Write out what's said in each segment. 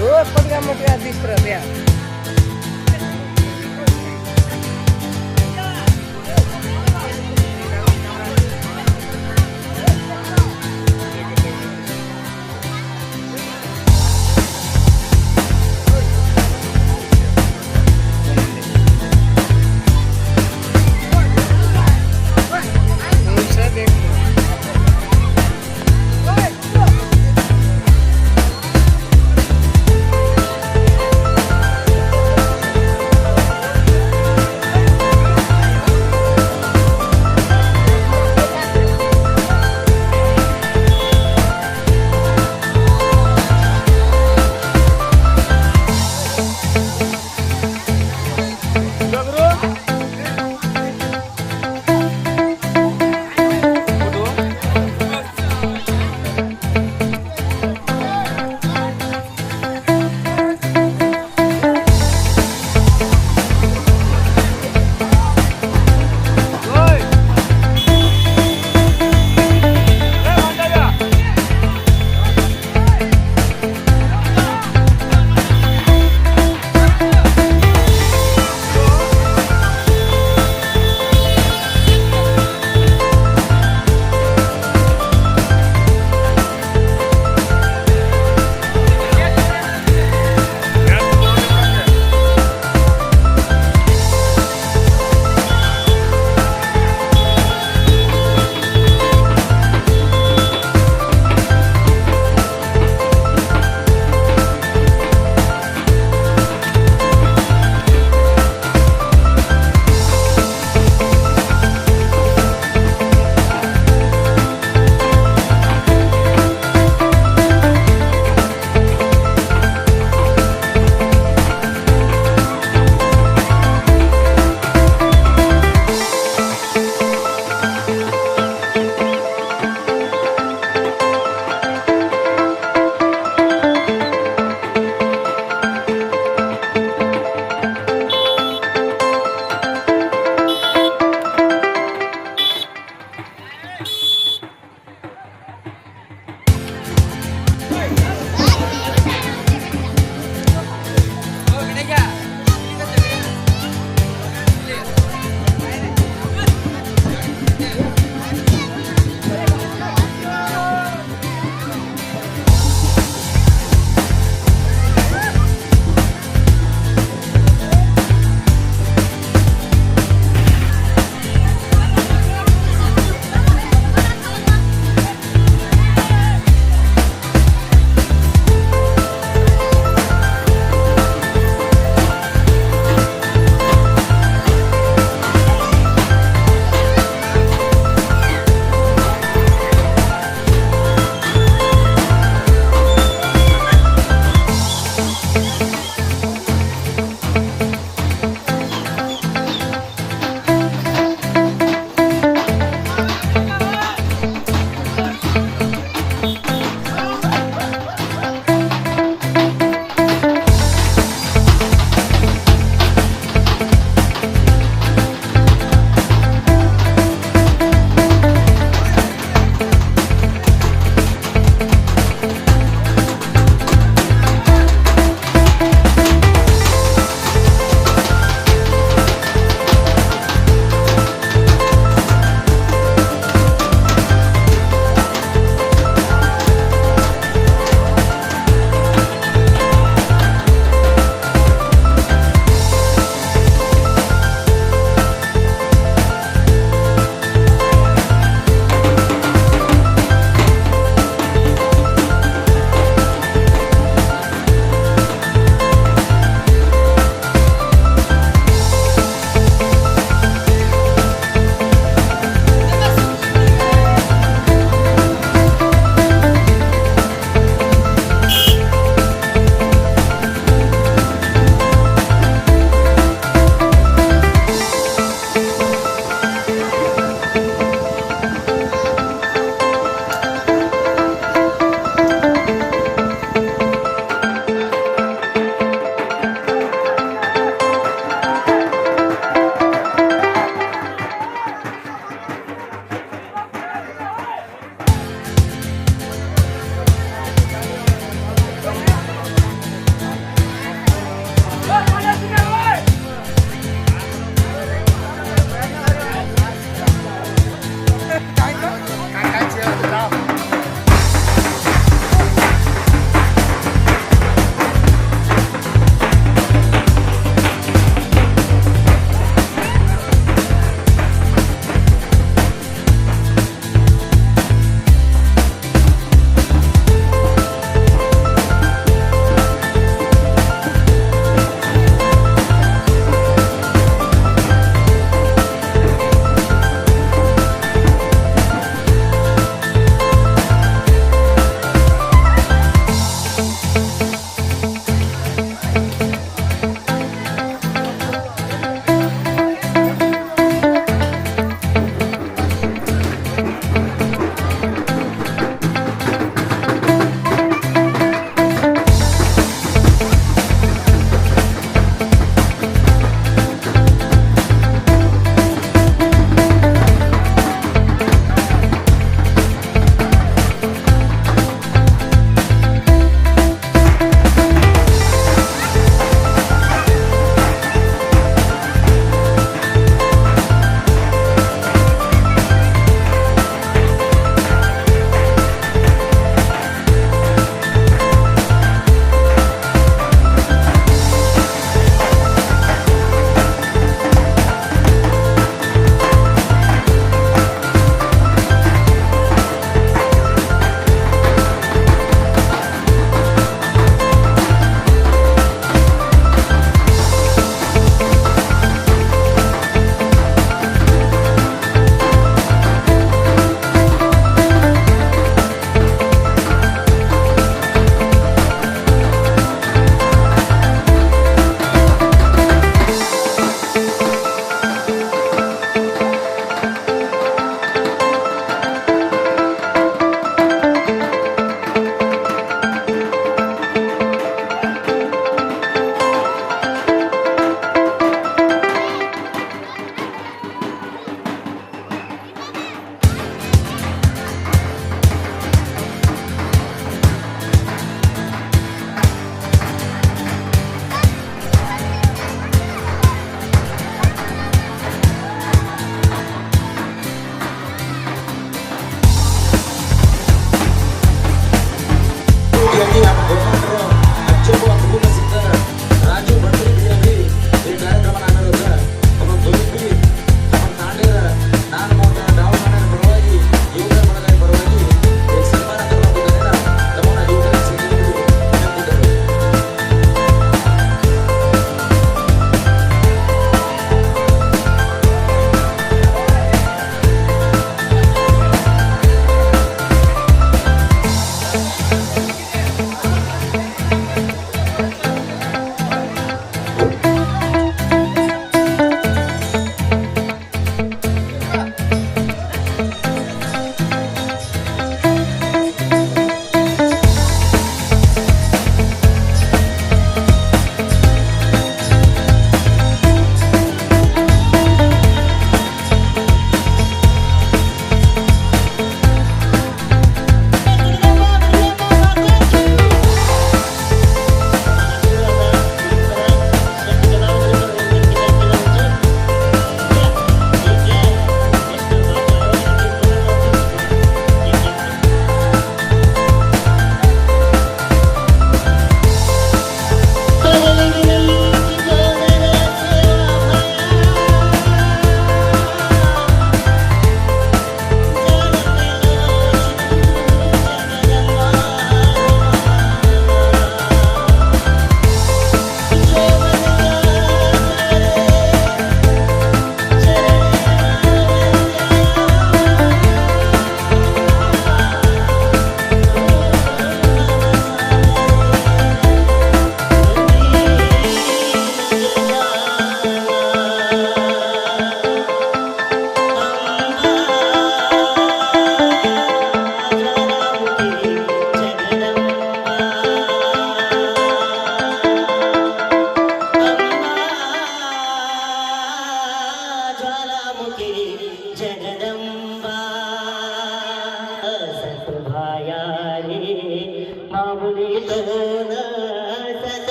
Pagka mag-distro, yeah.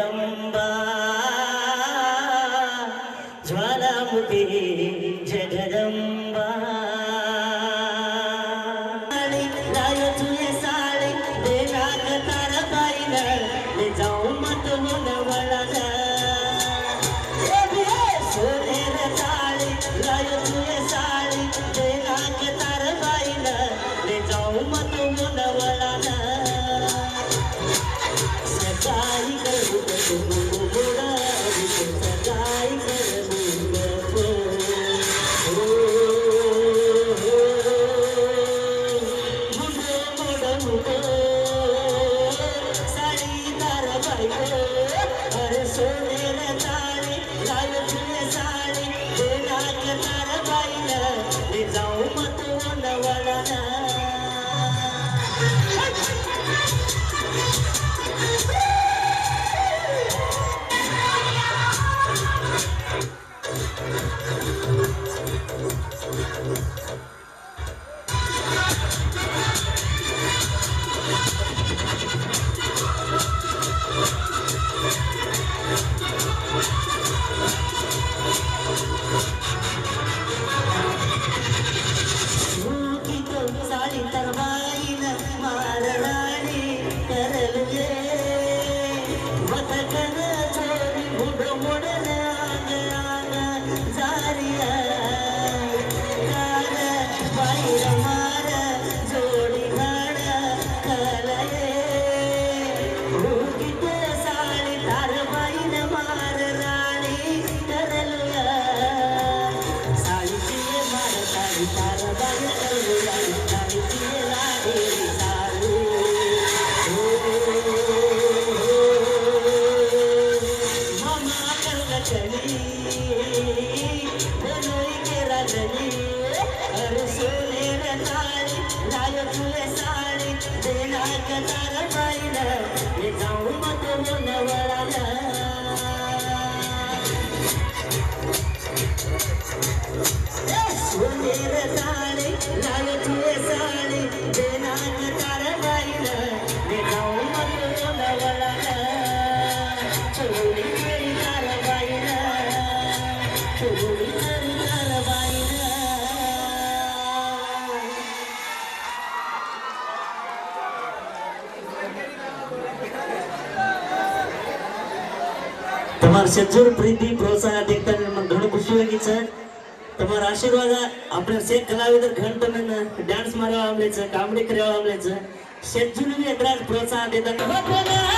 Jagdamba ज्वालामुखी जगदंबा लाय तुझे साळे देनाक तार पाहिल ले जाऊ मत मुनवळन सोनेर ताळे लाय तुझे साळे देनाक तार पाहिल ले जाऊ मत मुनवळन सगाई करू मुडा सगाई करू તમારા સજ્જર પ્રીતિ પ્રોત્સાહન દેખતા ઘણું ખુશી લાગી છે તમારા આશીર્વાદ આપણે શેખ કલાવિદર ઘણ તમે ડાન્સ મારવા આવલે છે કામડી કરવા આવલે છે સજ્જર ને એટલા પ્રોત્સાહન દેતા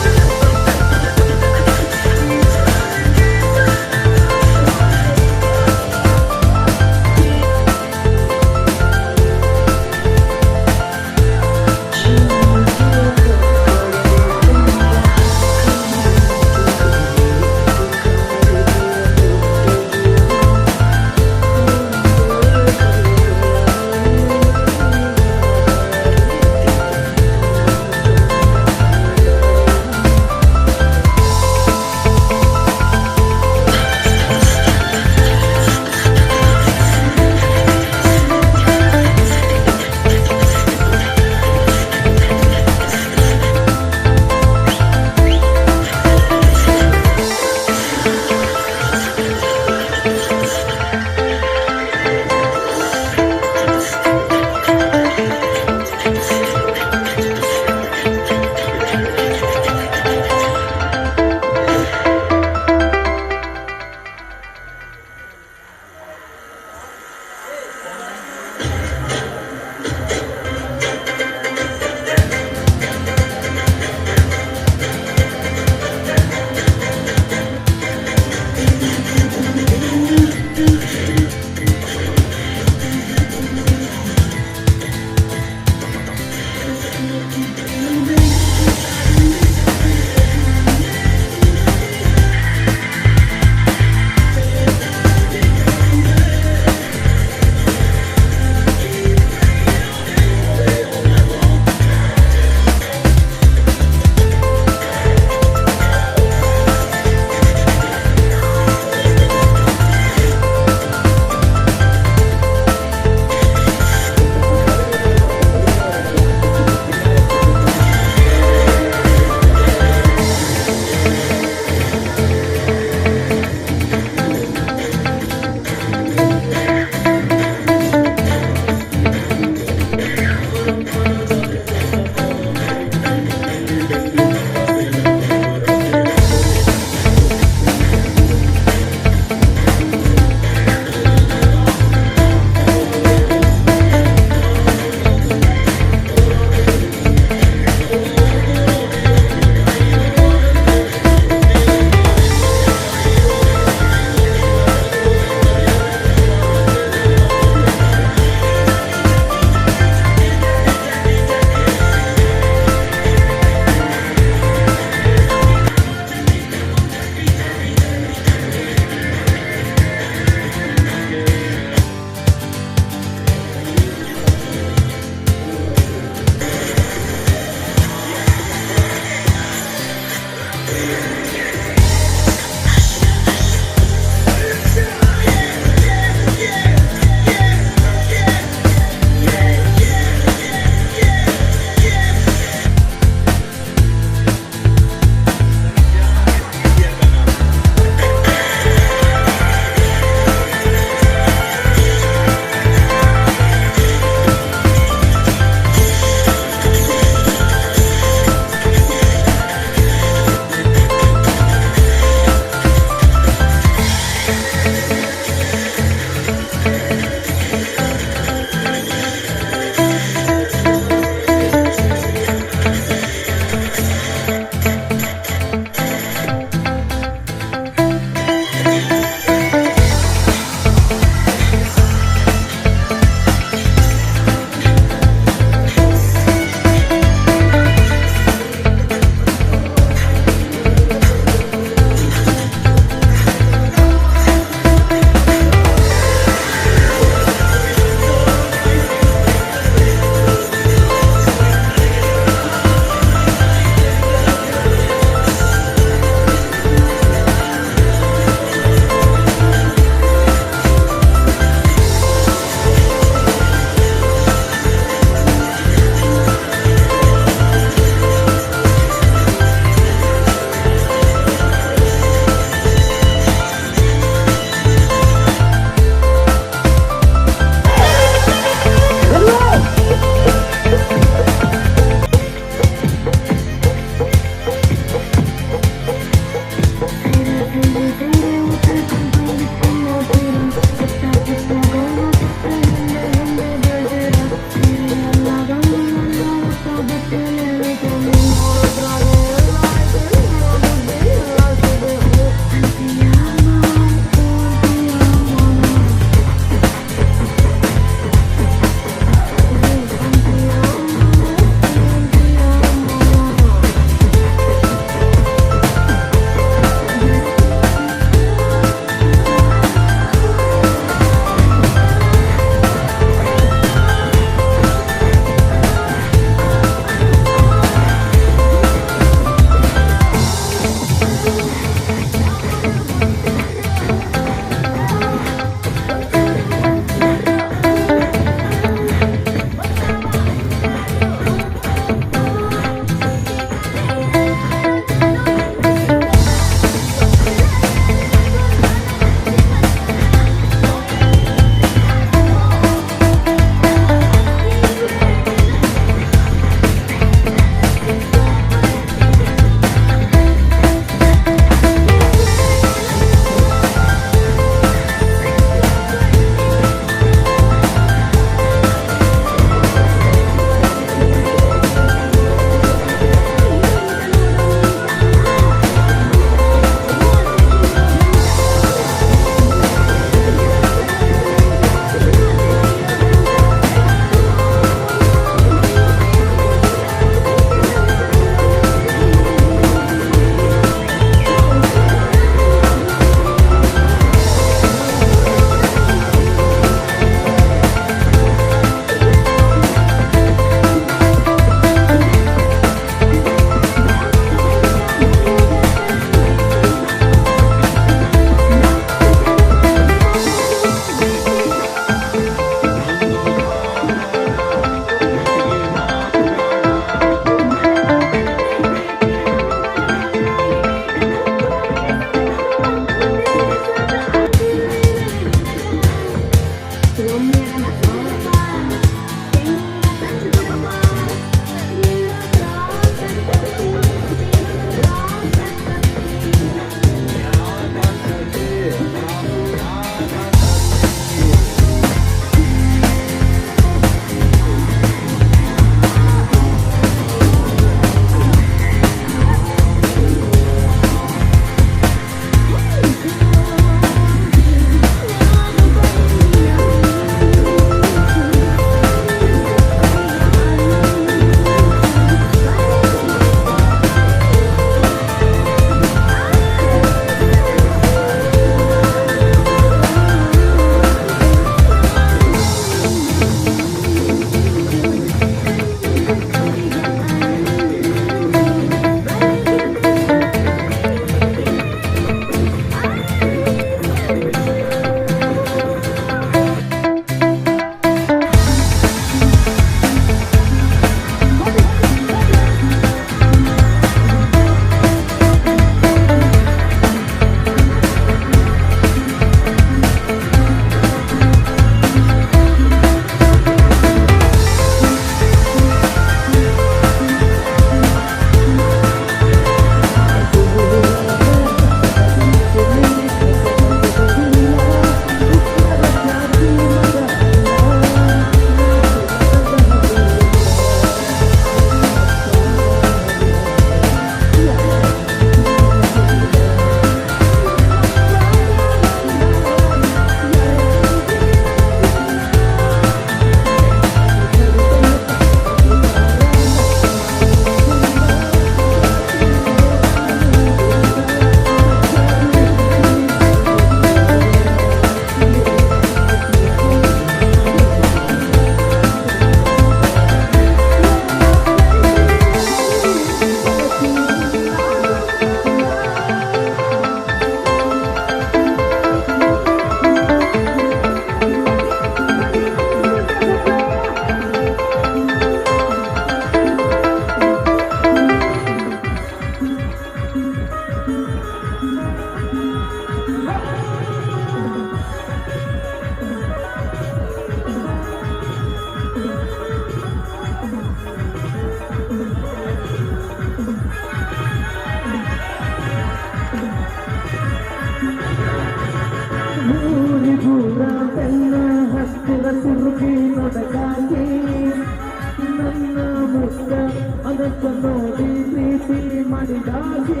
ಭಾರತ ನೋಡಿ ಪ್ರೀತಿ ಮಾಡಿದಾಗಿ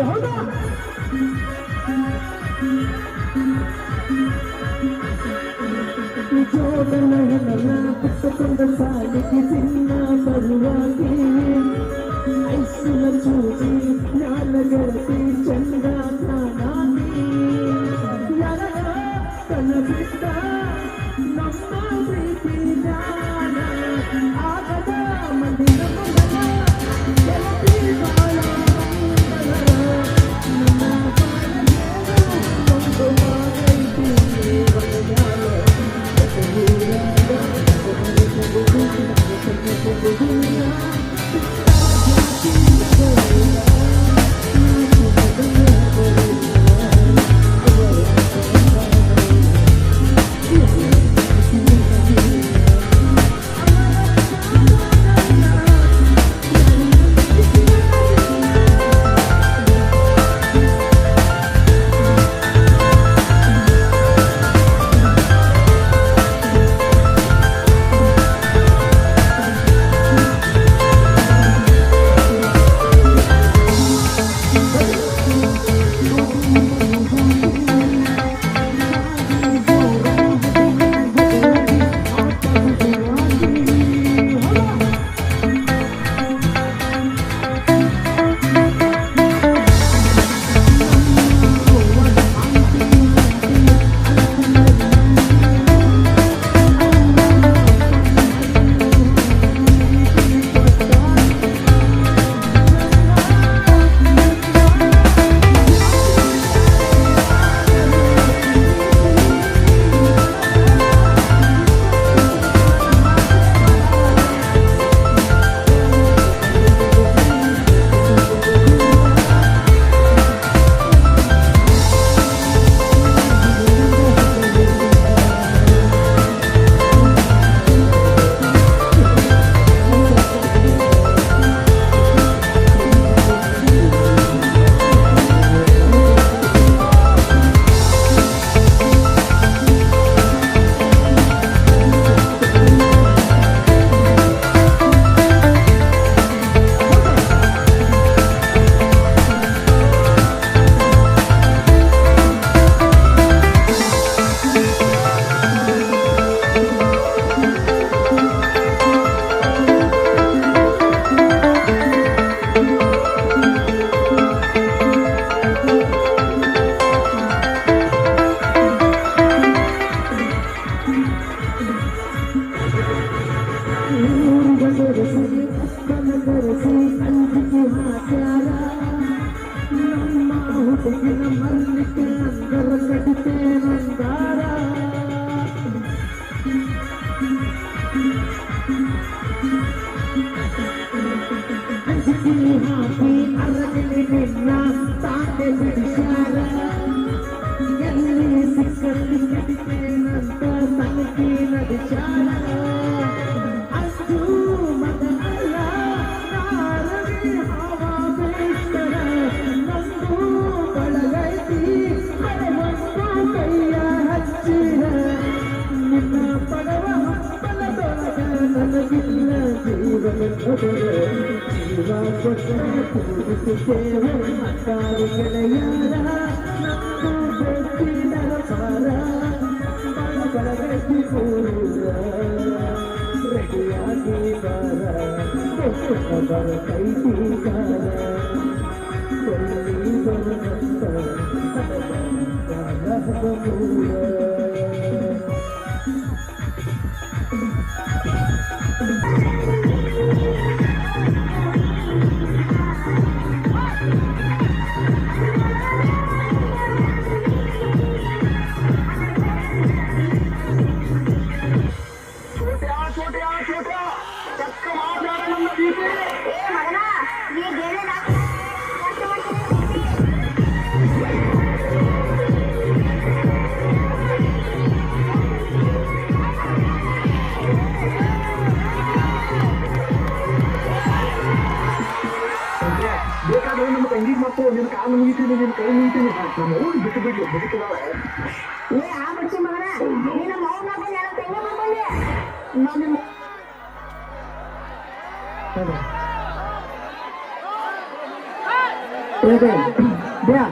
ಹೌದಾ ಜೋಡನಲ್ಲ ಪುಟ್ಟಕೊಂಡ ಸಾಲಿಗೆ ಚಿನ್ನ ಬರುವಾಗಿ ಐಸುಲ ಚೂಡಿ ಜ್ಞಾನಗೆಳತಿ ಚಂದ ನಾನಾಗಿ ಯಾರ ತನ್ನ ಬಿಟ್ಟ ನಮ್ಮ ಪ್ರೀತಿ ಜ್ಞಾನ ಆಗದ ಮಂದಿರ ಮಗನ ಗೆಳತಿ ಬಾಳ ನನ್ನ ಬಾಳಗೇನು ಒಂದು ಮಾರೈತಿ ಬಗೆಯಾಲ द्या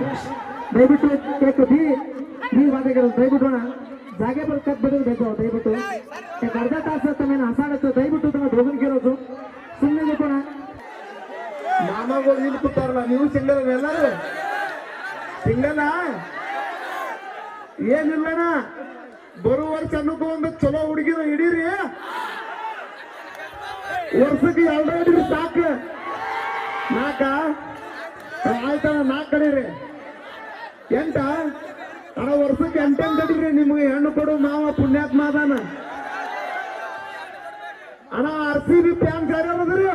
ದಯವಿಟ್ಟು ಕೇಕು ಬಿ ವಾದಗಳು ದಯವಿಟ್ಟು ಜಾಗೆ ಬರ್ಕತ್ ಬಿಡೋದು ಬೇಕು ದಯವಿಟ್ಟು ಅರ್ಧ ತಾಸು ತಮ್ಮ ಹಸಾಡತ್ತು ದಯವಿಟ್ಟು ತಮ್ಮ ಧೋಗನ್ ಕೇಳೋದು ಸುಮ್ಮನೆ ಬೇಕೋಣ ಮಾಮಗಳು ಇಲ್ಲಿ ಕೂತಾರಲ್ಲ ನೀವು ಸಿಂಗಲ್ ಎಲ್ಲರೂ ಸಿಂಗಲ್ಲ ಏನಿಲ್ಲಣ್ಣ ಬರುವ ವರ್ಷ ಅನ್ನಕ್ಕೂ ಒಂದು ಚಲೋ ಹುಡುಗಿನ ಹಿಡೀರಿ ವರ್ಷಕ್ಕೆ ಎರಡು ಹಿಡೀರಿ ಸಾಕು ನಾಕ ಆಯ್ತಣ್ಣ ನಾಲ್ಕು ಕಡೀರಿ ಎಂಟ ಅಣ್ಣ ವರ್ಷಕ್ಕೆ ಎಂಟೆಂಟು ಕಡೀರಿ ನಿಮ್ಗೆ ಹೆಣ್ಣು ಕೊಡು ಮಾವ ಪುಣ್ಯಾತ್ಮ ಅದಾನ ಅಣ್ಣ RCB ಫ್ಯಾನ್ಸ್ ಯಾರ್ಯಾರದ್ರಿ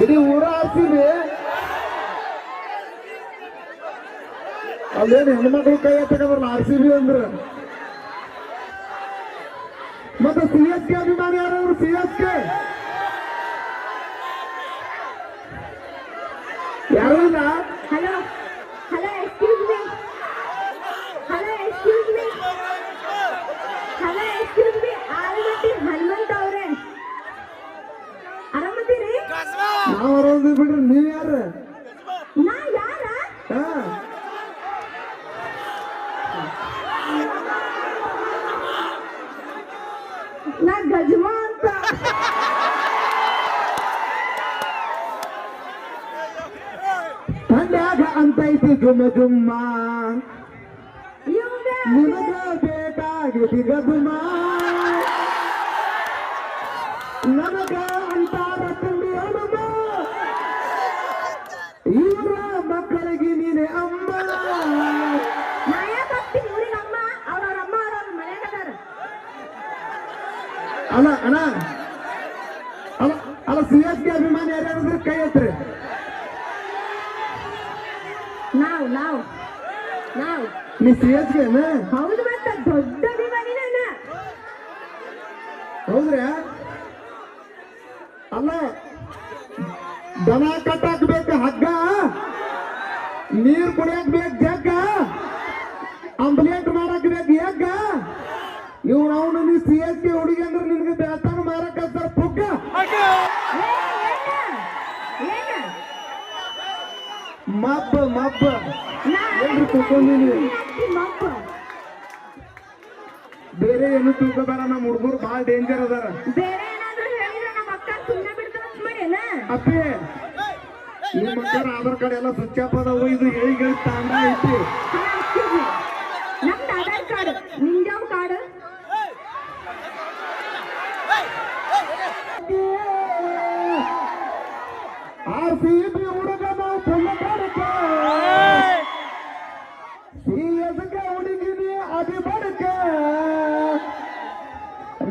ಇಡೀ ಊರ RCB ಅಲ್ಲೇನು ಹೆಣ್ಮಕ್ಳು ಕೈ ಎತ್ತಕಬರಲ್ಲ RCB ಅಂದ್ರ ಮತ್ತೆ CSK ಅಭಿಮಾನಿ ಯಾರು CSK ಯಾರು ಇಲ್ಲ hello hello excuse me hello excuse me hello excuse me Almatti Hanumantha ಅವರೇ ಆರಾಮದಿರಿ ನಾವು ಆರಾಮದಿ ಬಿಡ್ರಿ ನೀವ್ ಯಾರು ನಾ ಯಾರ ಹಾ ನಾ ಗಜ್ಮಾ ಅಂತ ತಂಡ್ಯಾಗ ಅಂತ ಐತಿ ಜುಮ್ಮ ಜುಮ್ಮ ಇವ್ಗ ನಿನಗ ಬೇಕಾಗಿತಿ ಗದುಮ ನನಗ ಅಂತಾರ ತಂಡಿ ಹನುಮ ಇವರ ಮಕ್ಕಳಿಗೆ ನೀನೆ ಅಮ್ಮ ನಾ ಯಾಕೆ ಹೋಗ್ತೀನಿ ಇವ್ರಿಗೆ ಅಮ್ಮ ಅವ್ರವ್ರ ಅಮ್ಮ ಅವ್ರವ್ರ ಮನ್ಯಾಗ ಅದಾರ ಅಲ್ಲ ಅಣ್ಣ ಅಲ್ಲ ಅಲ್ಲ CSK ಅಭಿಮಾನಿ ಯಾರ್ಯಾರಿದ್ರೆ ಕೈ ಎತ್ರಿ ನಾವು ನಾವು ನಾವು ನೀ CSK ಹೌದು ಮತ್ತ ದೊಡ್ಡ ಅಭಿಮಾನಿ ನಾನು ಹೌದ್ರಿ ಅಲ್ಲ ದನ ಕಟ್ಟಾಕ್ ಬೇಕು ಹಗ್ಗ ನೀರ್ ಕುಡಿಯಕ್ ಬೇಕು ಜಗ್ಗ ಅಂಬ್ಲೇಟ್ ಮಾಡಕ್ ಬೇಕು ಯಗ್ಗ ಇವ್ರು ಅವನು ನೀ CSK ಹುಡುಗಿ ಅಂದ್ರೆ ನಿನ್ಗೆ ಬೆಳತಾನ ಮಾರಕ್ ಹಚ್ತಾರ ಪುಗ್ಗ ಏನ ಮಬ್ಬ ಮಬ್ಬ ಏನ್ರಿ ತಿಳ್ಕೊಂಡಿನಿ ಮಪ್ಪ ಬೇರೆ ಏನು ತಿಳ್ಕೊಬೇಡ ನಮ್ಮ ಹುಡುಗರು ಭಾಳ ಡೇಂಜರ್ ಅದಾರ ಬೇರೆ ಏನಾದ್ರೂ ಹೇಳಿದ್ರೆ ನಮ್ಮ ಅಕ್ಕ ಸುಮ್ಮನೆ ಬಿಡ್ತಾರ ಮಾಡ್ಯಾನ ಅಪ್ಪಿ ನಿಮ್ಮ ಅಕ್ಕರ ಆಧಾರ್ ಕಾರ್ಡ್ ಎಲ್ಲ ಸ್ವಿಚ್ ಆಫ್ ಅದಾವು ಇದು ಹೇಳಿ ತಾಂಡ ಐತಿ ನಮ್ದು ಆಧಾರ್ ಕಾರ್ಡ್ ನಿಂಜಾವ್ ಕಾರ್ಡ್ RCB ಹುಡುಗ ನಾವು ಪುಣ್ಯ ಕಾಡಕ CSK ಹುಡುಗಿನಿ ಅದಿ ಬಡಕ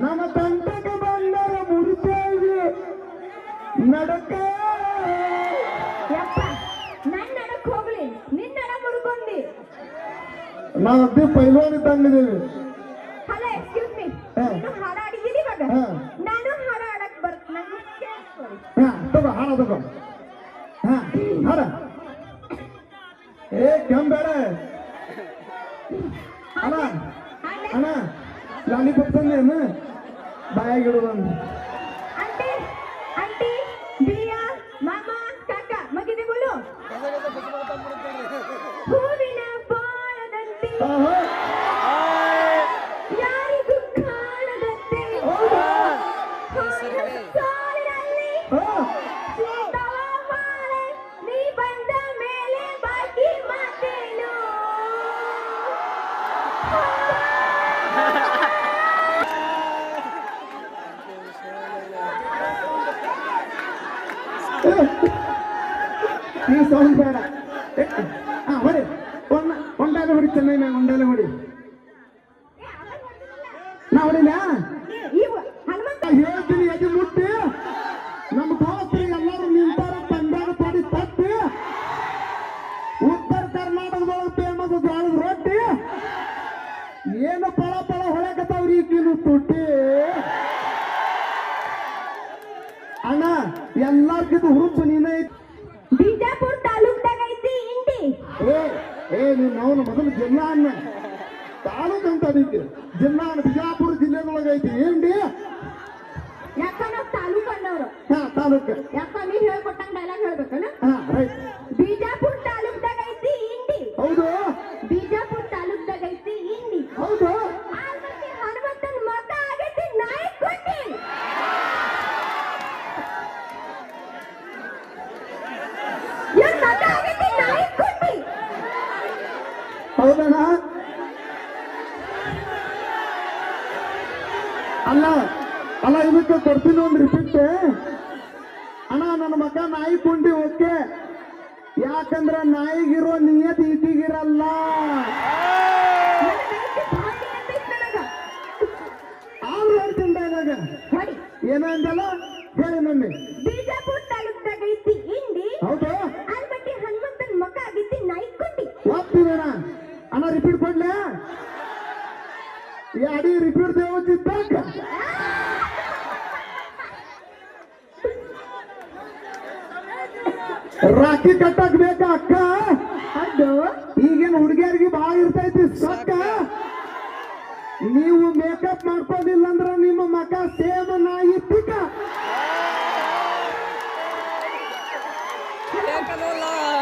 ನಮ್ಮ ತಂಟಕ್ಕೆ ಬಂದರ ಮುರಿತೇವಿ ನಡಕ ಯಪ್ಪ ನನ್ನ ನಡಕ್ ಹೋಗ್ಲಿ ನಿನ್ನ ನಡ ಮುರ್ಕೊಂಡಿ ನಾವು ಅದೇ ಪೈಲ್ವಾನ್ ಇದ್ದಂಗಿದ್ದೀವಿ ಹಲೋ ಎಕ್ಸ್ಕ್ಯೂಸ್ ಮೀ ಹಾ. ನೀನು ಹಾಡ ಆಡಿದ್ದೀರಿ ಇವಾಗ ಹಾ. ನಾನು ಹಾಡ ಆಡಕ್ ನಂಗೆ ಕೇಳಿಸ್ಕೊಳ್ಳಿ ತಗೋ ಹಾಡ ತಗೋ ಹಾ ಹಾಡ ಏ ಕೆಂಬೇಡ ಅಣ್ಣ ಅಣ್ಣ ಲಾಲಿಪಾಪ್ ತಂದೇನು ಬಾಯಾಗಿಡುವಂದು ಆಂಟಿ ಆಂಟಿ ದಿಯಾ ಮಾಮ ಕಾಕ ಮಗಿದೆ ಬೋಲು ಹೂವಿನ ಬಾಳದಂತೆ ಯಾರಿಗೂ ಕಾಣದಂತೆ ಸಾಲಿನಲ್ಲಿ ಸೀತವ ಮಾಲೆ ನೀ ಬಂದ ಮೇಲೆ ಬಾಕಿ ಮಾತೇನು ಈ ಸೌಂಡ್ ಬೇಡ ಹಾ ಹೊಡಿ ಒಂದಾಲ ಹೊಡಿ ಚೆನ್ನೈ ಮ್ಯಾಗ ಒಂದಾಲ ಹೊಡಿ ನಾ ಹೊಡಿಲ್ಲ ಇವ ಹನುಮಂತ ಹೇಳ್ತೀನಿ ಎದೆ ಮುಟ್ಟಿ ನಮ್ಮ ದೋಸ್ತರಿಗೆ ಎಲ್ಲರೂ ನಿಂತಾರ ತಂದಾಗ ತೊಡಿ ತಟ್ಟಿ ಉತ್ತರ ಕರ್ನಾಟಕದೊಳಗೆ ಫೇಮಸ್ ಜೋಳದ ರೊಟ್ಟಿ ಏನು ಪಳ ಪಳ ಹೊಳಕತ್ತಾವ್ರಿ ಈಗಿನ ತುಟ್ಟಿ ಅಣ್ಣ ಎಲ್ಲಾರ್ಗಿದು ಹುರುಪು ನೀನೇ ಬಿಜಾಪುರ ತಾಲೂಕ್ದಾಗ ಐತಿ ಇಂಡಿ ನೀನು ಅವನು ಮೊದಲು ಜಿಲ್ಲಾ ಅನ್ನ ತಾಲೂಕು ಅಂತ ಅದಕ್ಕೆ ಜಿಲ್ಲಾ ಬಿಜಾಪುರ ಜಿಲ್ಲೆದೊಳಗೆ ಐತಿ ಏನ್ಡಿ ಯಾಕ ನಾವು ತಾಲೂಕು ಅನ್ನೋರು ಹಾ ತಾಲೂಕು. ಯಾಕ ನೀವ್ ಹೇಳ್ಕೊಟ್ಟಂಗ ಡೈಲಾಗ್ ಹೇಳ್ಬೇಕನ? ಹಾ ರೈಟ್. ಬಿಜಾಪುರ ತಾಲೂಕ್ದಾಗ ಐತಿ ಇಂಡಿ. ಹೌದು. ಬಿಜಾಪುರ ತಾಲೂಕ್ದಾಗ ಐತಿ ಇಂಡಿ. ಹೌದು. ಆಲ್ಮಟ್ಟಿ ಹನುಮಂತನ ಮಗ ಆಗೈತಿ ನಾಯಕುಂಡಿ. ಇವ್ರ ಮಗ ಆಗೈತಿ ನಾಯಕುಂಡಿ. ಹೌದಣ್ಣ. ಅಲ್ಲ ಅಲ್ಲ ಇದಕ್ಕೆ ಕೊಡ್ತೀನಿ ಒಂದು ರಿಪೀಟ್. ಅಣ್ಣ ನನ್ನ ಮಗ ನಾಯಿ ಕುಂಡಿ ಓಕೆ, ಯಾಕಂದ್ರ ನಾಯಿಗಿರೋ ನಿಯತ್ ಈಟಿಗಿರಲ್ಲ. ಆದ್ರೂ ಹೇಳ್ತೀನಿ ಡೈಲಾಗ. ಏನಂದಲ್ಲ ಹೇಳಿ ಮಮ್ಮಿ. ಬಿಜಾಪುರ ತಾಲೂಕ್ದಾಗ ಐತಿ ಇಂಡಿ. ಹೌದು. ಆಲ್ಮಟ್ಟಿ ಹನುಮಂತನ ಮಗ ಆಗೈತಿ ನಾಯಕುಂಡಿ. ಹೋಗ್ತೀನಿ ಅಣ್ಣ. ಅಣ್ಣ ರಿಪೀಟ್ ಕೊಡ್ಲೆ. ಈ ಅಡಿ ರಿಪೀಟ್ ದೇವಚಿತ್ತಾಕ ರಾಖಿ ಕಟ್ಟಕ್ ಬೇಕಾ ಅಕ್ಕ? ಅದು ಈಗೇನು ಹುಡುಗಿಯರಿಗೆ ಭಾಳ ಇರ್ತೈತಿ ಸೊಕ್ಕ. ನೀವು ಮೇಕಪ್ ಮಾಡ್ಕೋದಿಲ್ಲ ಅಂದ್ರ ನಿಮ್ಮ ಮಕ ಸೇಮ್ ನಾಯಿ ತಿಕ್ಕ.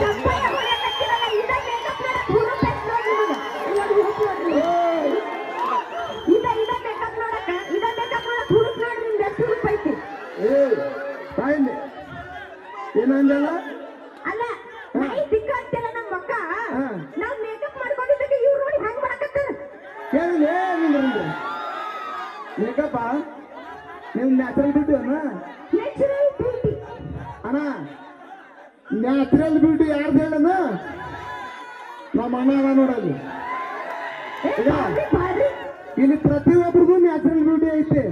ಚಪ್ಪಾಳೆ ಹೊಡೆಯಕತ್ತಿರಲ್ಲ, ಇದ ಮೇಕಪ್ ನೋಡಕ್ ಹುರುಪ್ ಐತ್ ನೋಡ್ರಿ ನಿಮಗ. ಇವಾಗ ಹುರುಪ್ ನೋಡ್ರಿ. ಇದ ಮೇಕಪ್ ನೋಡಕ್ ಹುರುಪ್ ನೋಡ್ರಿ, ನಿಮ್ದು ಎಷ್ಟು ಹುರುಪ್ ಐತಿ. ತಾಯಿಲಿ ಏನಂದಲ್ಲ. ಅಲ್ಲ ನಾಯಿ ತಿಕ್ಕ ಅಂತೆಲ್ಲ ನಮ್ಮ ಮಕ್ಕ. ನಾವ್ ಮೇಕಪ್ ಮಾಡ್ಕೊಂಡಿದ್ದಕ್ಕೆ ಇವ್ರು ನೋಡಿ ಹಂಗ್ ಮಾಡಕತ್ತಾರ. ಕೇಳಿದೆ ನಿಮ್ದು ಮೇಕಪ್ಪ ನೀವು ನ್ಯಾಚುರಲ್ ಬ್ಯೂಟಿ ಅಣ್ಣ. ನ್ಯಾಚುರಲ್ ಬ್ಯೂಟಿ ಅಣ್ಣ. ನ್ಯಾಚುರಲ್ ಬ್ಯೂಟಿ ಯಾರ್ದು ಹೇಳಣ್ಣ? ನಮ್ಮ ಅಣ್ಣ ಅಣ್ಣ ನೋಡಲ್ಲಿ. ಭಾರಿ. ಇಲ್ಲಿ ಪ್ರತಿಯೊಬ್ಬರಿಗೂ ನ್ಯಾಚುರಲ್ ಬ್ಯೂಟಿ ಐತೆ.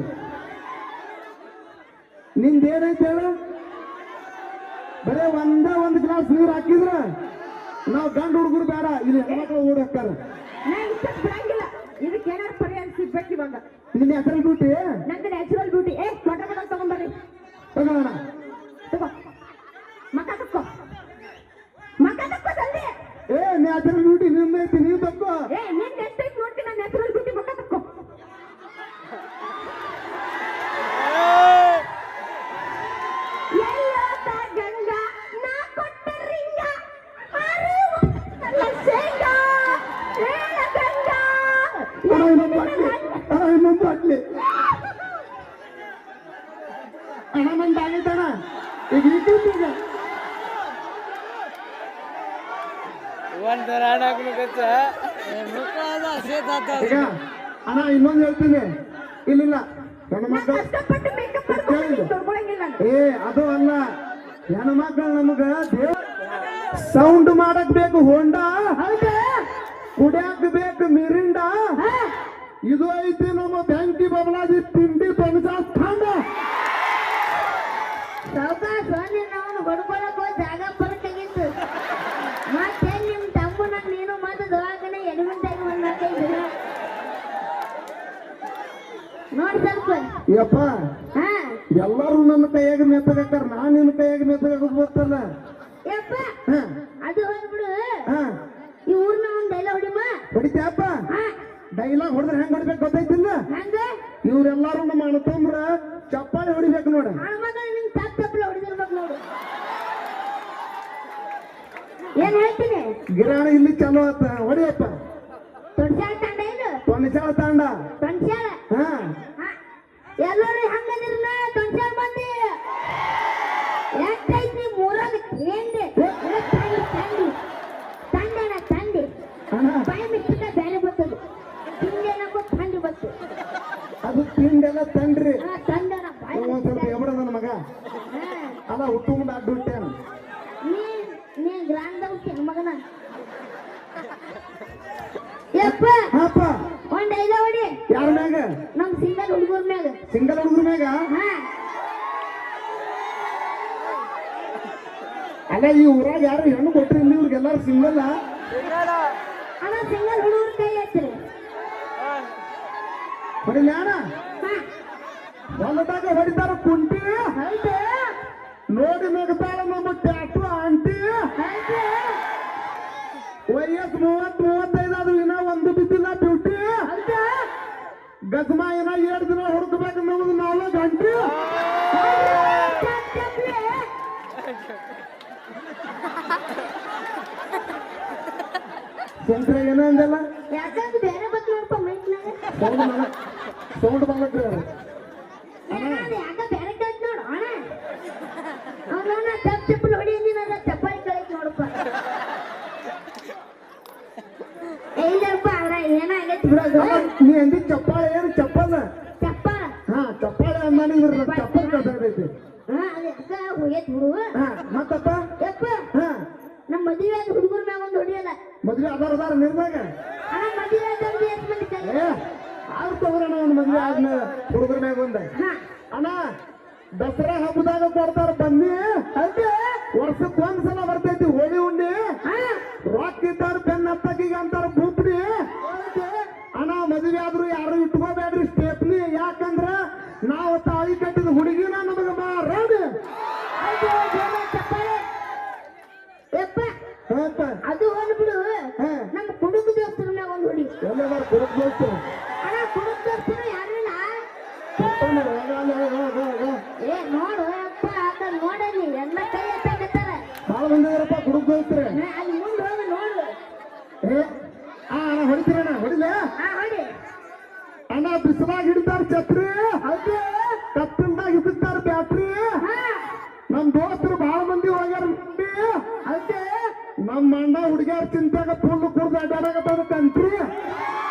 ನಿಂದೇನೈತೆ ಹೇಳ? ಬರೇ ಒಂದು ಗ್ಲಾಸ್ ನೀರು ಹಾಕಿದ್ರ ನಾವು ಗಂಡು ಹುಡುಗರು ಬೇಡ, ಇಲ್ಲಿ ಹೆಣ್ಮಕ್ಳು ಓಡಿ ಹಾಕ್ತಾರ. ನಾ ಇಷ್ಟಕ್ಕೆ ಬಿಡಂಗಿಲ್ಲ. ಇದಕ್ಕೆ ಏನಾರು ಪರಿಹಾರ ಸಿಗ್ಬೇಕು ಇವಾಗ. ನಿನ್ನ ನ್ಯಾಚುರಲ್ ಬ್ಯೂಟಿ ನಂದು ನ್ಯಾಚುರಲ್ ಬ್ಯೂಟಿ. ವಾಟರ್ ತಗೊಂಡ್ಬರ್ರಿ. ತಗೋಣ. ತಗೋ ಮಕ್ಕ ತಕ್ಕೋ ಜಲ್ದಿ. ನ್ಯಾಚುರಲ್ ಬ್ಯೂಟಿ ನಿಂದೈತಿ, ನೀವು ತಕ್ಕೋ. ನಿನ್ ಎಷ್ಟೈತಿ ನೋಡ್ತೀನಿ. ನಾನು ನ್ಯಾಚುರಲ್ ಬ್ಯೂಟಿ ಮಕ್ಕ ತಕ್ಕೋ. ಎಲ್ಲೋದ ಗಂಗಾ ನಾ ಕೊಟ್ಟ ರಿಂಗ ಶೇಂಗಾ ಹೇಳ ಗಂಗಾ. ಇನ್ನೊಂದು ಬಾಟ್ಲಿ ಅಣ್ಣ ನಂದು ಆಗೈತಣ್ಣ. ಈಗ ಈಗ ಅಣ್ಣ ಇನ್ನೊಂದು ಹೇಳ್ತೀನಿ. ಇಲ್ಲಿಲ್ಲ ನನ್ನ ಮಕ್ಕಳು ಕಷ್ಟಪಟ್ಟು ಮೇಕಪ್ ಮಾಡ್ಕೊಂಡು ತೊಳ್ಕೊಳಂಗಿಲ್ಲ. ಅದು ಅಲ್ಲ, ಹೆಣ್ಮಕ್ಳು ನಮಗ ಸೌಂಡ್ ಮಾಡಕ್ ಬೇಕು ಹೋಂಡಾ. ಹೌದಾ? ಕುಡಿಯಾಕ ಬೇಕು ಮಿರಿಂಡ. ಇದು ಐತಿ ನಮ್ಮ ಬ್ಯಾಂಕಿ ಬಬಲಾದಿ ತಿಂಡಿ ಪಂಚಾಸ್ತಾಂಡ. ಸಾವಕಾಶ ನಾವು ಬಡ್ಕೊಳಕ್ ಜಾಗ ಬರಕಾಗಿತ್ತು. ಮತ್ತೆ ನಿಮ್ ತಮ್ಮನ ನೀನು ಮತ್ತೆ ದವಾಖಾನೆ ಎಡವಿಂದಾಗಿ ಬಂದಿದ್ದೀರ ನೋಡಿ ಸ್ವಲ್ಪ. ಯಪ್ಪ ಎಲ್ಲರೂ ನನ್ನ ಕೈಯಾಗ ಮೆತ್ತಗಾಕಾರ, ನಾನ್ ನಿನ್ನ ಕೈಯಾಗ ಮೆತ್ತಗಾಗೋದು ಗೊತ್ತಲ್ಲ. ಯಪ್ಪ ಅದು ಹೋಗ್ಬಿಡು. ಈ ಊರ್ನ ಒಂದ್ ಡೈಲಾಗ್ ಹೊಡಿಮ. ಹೊಡಿತ್ಯಪ್ಪ? ಡೈಲಾಗ್ ಹೊಡೆದ್ರೆ ಹೆಂಗ್ ಹೊಡಿಬೇಕು ಗೊತ್ತೈತಿಲ್ಲ? ಹಂಗ ಇವ್ರೆಲ್ಲಾರು ನಮ್ಮ ಅಣ್ಣ ತಮ್ರ ಚಪ್ಪಾಳಿ ಹೊಡಿಬೇಕು ನೋಡ. ಮಗ ನಿನ್ ಚಪ್ಪಲ ಹೊಡಿದಿರ್ಬೇಕು ನೋಡು. ಏನ್ ಹೇಳ್ತೀನಿ? ಗಿರಾಣ ಇಲ್ಲಿ ಚಲೋ ಆತ ಹೊಡಿಯಪ್ಪ. ತೊಣಸ್ಯಾಳ ತಾಂಡ ಏನು? ತೊಣಸ್ಯಾಳ ತಾಂಡ. ತೊಣಸ್ಯಾಳ ಎಲ್ಲರೂ ಹಂಗದಿರಲ್ಲ. ತೊಣಸ್ಯಾಳ ಮಂದಿ ಎಷ್ಟೈತಿ ಮೂರಾಗ ಏನ್ರಿ ತಂಡೇನ ತಂಡಿ ಬಾಯಿ ಮಿಕ್ಕ ಬೇರೆ ಬರ್ತದೆ. ತಿಂಡೇನಕ್ಕೂ ತಂಡಿ ಬರ್ತದೆ. ಅದು ತಿಂಡೆಲ್ಲ ತಂಡ್ರಿ. ತಂಡನ ಬಾಯಿ ಒಂದ್ ಸ್ವಲ್ಪ ಎಬಡ ನನ್ನ ಮಗ ಅಲ್ಲ ಹುಟ್ಟು ಮುಂದೆ ಅಡ್ಡು ಹುಟ್ಟ್ಯಾನ. ನೀ ಗ್ರಾಂಡ್ ಮಗನ. ಯಪ್ಪ ಹಾಪ ಒಂದ್ ಐದ ಹೊಡಿ. ಯಾರ ಮ್ಯಾಗ? ನಮ್ ಸಿಂಗಲ್ ಹುಡುಗರ ಮ್ಯಾಗ. ಸಿಂಗಲ್ ಹುಡುಗರ ಮ್ಯಾಗ? ಅಲ್ಲ ಈ ಊರಾಗ ಯಾರು ಹೆಣ್ಣು ಕೊಟ್ರಿ ಇಲ್ಲಿ? ಇವ್ರಿಗೆಲ್ಲಾರು ಸಿಂಗಲ್ ಅಣ್ಣ. ಸಿಂಗಲ್ ಹುಡುಗರ ಕೈ ಹಚ್ಚಿರಿ ಹೊಡಿಲ್ಲ ಅಣ್ಣ. ಹೊಲದಾಗ ಹೊಡಿತಾರ ಕುಂಟಿ. ಹೌದು ನೋಡಿ ನಗತಾಳ ನಮ್ಮ ಟ್ಯಾಟು ಆಂಟಿ. ವಯಸ್ಸು 30-35 ಆದ್ರೂ ಇನ್ನ ಒಂದು ಬಿದ್ದಿಲ್ಲ ಬ್ಯೂಟಿ. ಗಜಮ ಏನ 2 ದಿನ ಹುಡುಕ್ಬೇಕು ನಮ್ದು 4 ಗಂಟೆ. ಏನಂದಲ್ಲ ಯಾಕಂದ್ರೆ ಬೇರೆ ಬತ್ ನೋಡಪ್ಪ ಮೈಕ್ನಾಗ ಸೌಂಡ್ ಬಂದ್ರಿ ಯಾಕ ಬೇರೆ ಕೇಳ್ತ ನೋಡು ಅಣ್ಣ ಅವನ ಚಪ್ಪಲ್ ಹೊಡಿ ಅಂದಿನ ಚಪ್ಪಾಳಿ ಕಳಿತ್ ನೋಡಪ್ಪ ಐದಪ್ಪ ಅವ್ರ ಏನಾಗೈತಿ ಬಿಡೋದು ನೀ ಅಂದಿ ಚಪ್ಪಾಳೆ ಏನು ಚಪ್ಪಲ್ ಚಪ್ಪಾಳ ಹಾ ಚಪ್ಪಾಳೆ ಅಂದಾನಿದ್ರ ಚಪ್ಪಲ್ ಕಳ್ಸೈತಿ ಹಾ ಅದೇ ಅಕ್ಕ ಹೋಗೈತಿ ಬಿಡು ಹಾ ಮತ್ತಪ್ಪ ಯಪ್ಪ ಹಾ ನಮ್ಮ ಮದುವೆ ಆದ ಹುಡುಗರ ಮ್ಯಾಗ ಒಂದು ಹೊಡಿಯಲ್ಲ ಮದ್ವೆ ಅದಾರ ನಿರ್ದಾಗ ಅಣ್ಣ ಮದುವೆ ಆದವ್ರಿಗೆ ಎಷ್ಟು ಮಂದಿ ಕೈ ಅವ್ರು ತಗೋರಣ ಒಂದು ಮದ್ವೆ ಆದ್ಮೇಲೆ ಹುಡುಗರ ಮ್ಯಾಗ ಒಂದ ಹಾ ಅಣ್ಣ ದಸರಾ ಹಬ್ಬದಾಗ ಕೊಡ್ತಾರ ಬನ್ನಿ ಅದೇ ವರ್ಷಕ್ಕೆ ಒಂದ್ಸಲ ಬರ್ತೈತಿ ಹೋಳಿ ಉಂಡಿ ಹಾ ರೊಕ್ಕ ಇದ್ದಾರ ಬೆನ್ನ ಹತ್ತಕಿಗೆ ಅಂತಾರ ಬೂಪ್ಡಿ ಅಣ್ಣ ಮದುವೆ ಆದ್ರೂ ಯಾರು ಇಟ್ಕೋಬೇಡ್ರಿ ಸ್ಟೇಪ್ನಿ ಯಾಕಂದ್ರ ನಾವು ತಾಳಿ ಕಟ್ಟಿದ ಹುಡುಗಿನ ನಮಗ ಮಾರಾಡಿ ಚಪ್ಪಾಳೆ ಯಪ್ಪ ಹಾಪ ಅದು ಹೊಂದ್ಬಿಡು ಹಾ ನಮ್ಮ ಕುಡುಕ ದೋಸ್ತರ ಮ್ಯಾಗ ಒಂದು ಹೊಡಿ ಎಲ್ಲದಾರ ಕುರುಕ್ ದೋಸ್ತರು ಅಣ್ಣ ಕುಡುಕ ದೋಸ್ತರು ಯಾರಿಲ್ಲ ಏ ನೋಡು ಅಪ್ಪ ಅದ ನೋಡಲಿ ಎಲ್ಲ ಕೈ ಎತ್ತಾಕತ್ತಾರ ಭಾಳ ಬಂದಿದಾರಪ್ಪ ಕುರುಕ್ ದೋಸ್ತ್ರೆ ಅಲ್ಲಿ ಮುಂದೆ ಹೋಗಿ ನೋಡು ಏ ಅಣ್ಣ ಹೊಡಿತೀರಣ್ಣ ಹೊಡಿಲೆ ಹಾ ಹೊಡಿ ಅಣ್ಣ ಬಿಸಿಲಾಗ ಹಿಡಿತಾರ ಛತ್ರಿ ಹೌದು ಕತ್ತಲ್ದಾಗ ಇದ್ದಾರ ಬ್ಯಾಟ್ರಿ ಹಾ ನಮ್ ದೋಸ್ತರು ಭಾಳ ಮಂದಿ ಹೋಗ್ಯಾರ ಹೌದು ನಮ್ಮ ಅಣ್ಣ ಹುಡುಗ್ಯಾರ ಚಿಂತಾಗ ಫುಲ್ ಕುಡ್ದು ಅಡ್ಡಾಡಕತ್ತದ ಕಂಟ್ರಿ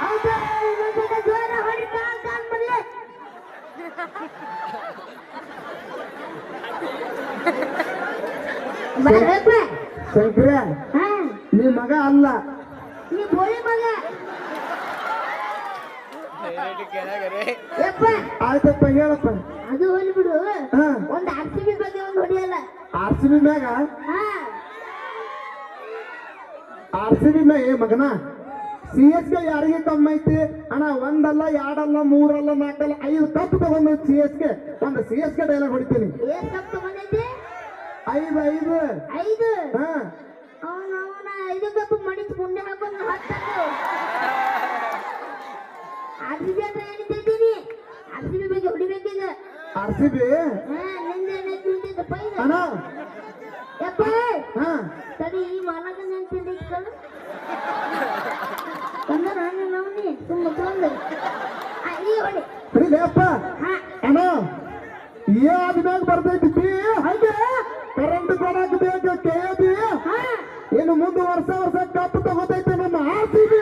ಹೌದು ಇನ್ನೊಂದ್ಸಲ ಜೋರ ಹೊಡಿ ಕಾಲ್ ಬರ್ಲಿ ಬರಪ್ಪ ಶಂಕರ ಹಾ ನೀ ಮಗ ಅಲ್ಲ ನೀ ಬೋಳಿ ಮಗ ಯಪ್ಪ ಆಯ್ತಪ್ಪ ಹೇಳಪ್ಪ ಅದು ಹೋಗ್ಬಿಡು ಹಾ ಒಂದು RCB ಬಗ್ಗೆ ಒಂದು ಹೊಡಿಯಲ್ಲ RCB ಮ್ಯಾಗ ಹಾ RCB ಮ್ಯಾಗ ಏ ಮಗನ CSK ಯಾರಿಗೆ ಕಮ್ಮಿ ಐತಿ ಅಣ್ಣ ಒಂದಲ್ಲ ಎರಡಲ್ಲ ಮೂರಲ್ಲ ನಾಲ್ಕಲ್ಲ 5 ಕಪ್ ತಗೊಂಡು CSK ಒಂದು CSK ಡೈಲಾಗ್ ಹೊಡಿತೀನಿ ಏನ್ ಕಪ್ ತಗೊಂಡೈತಿ 5 5 ಹಾ ಅವನ 5 ಕಪ್ ಮಡಿಸಿ ಮುಂದೆ ಹಾಕೊಂಡು ಹತ್ತದು RCB ಅಂತ ಏನಿದ್ದೀನಿ RCB ಬಗ್ಗೆ ಹೊಡಿಬೇಕೀಗ RCB ಹಾ ನಿಂದೆ ನಿಂತಿದ್ದ ಪೈನ ಅಣ್ಣ ಯಪ್ಪ ಹಾ ತಡಿ ಈ ಮಾಲಕ ನಿಂತಿದ್ದ ಇಟ್ಕೊಳ್ಳು ಬಂದ ನಾನು ನವನಿ ತುಂಬ ತೊಂದ್ರೆ ಈ ಹೊಡಿ ಹಿಡಿಲೇಪ್ಪ ಹಾ ಅಣ್ಣ ಆದ್ಮ್ಯಾಗ ಬರ್ತೈತಿ ಬಿ ಹಂಗೆ ಕರೆಂಟ್ ಕೊಡಕ್ ಬೇಕು KAB ಹಾ ಇನ್ನು ಮುಂದೆ ವರ್ಷ ಕಪ್ ತಗೋತೈತೆ ನಮ್ಮ RCB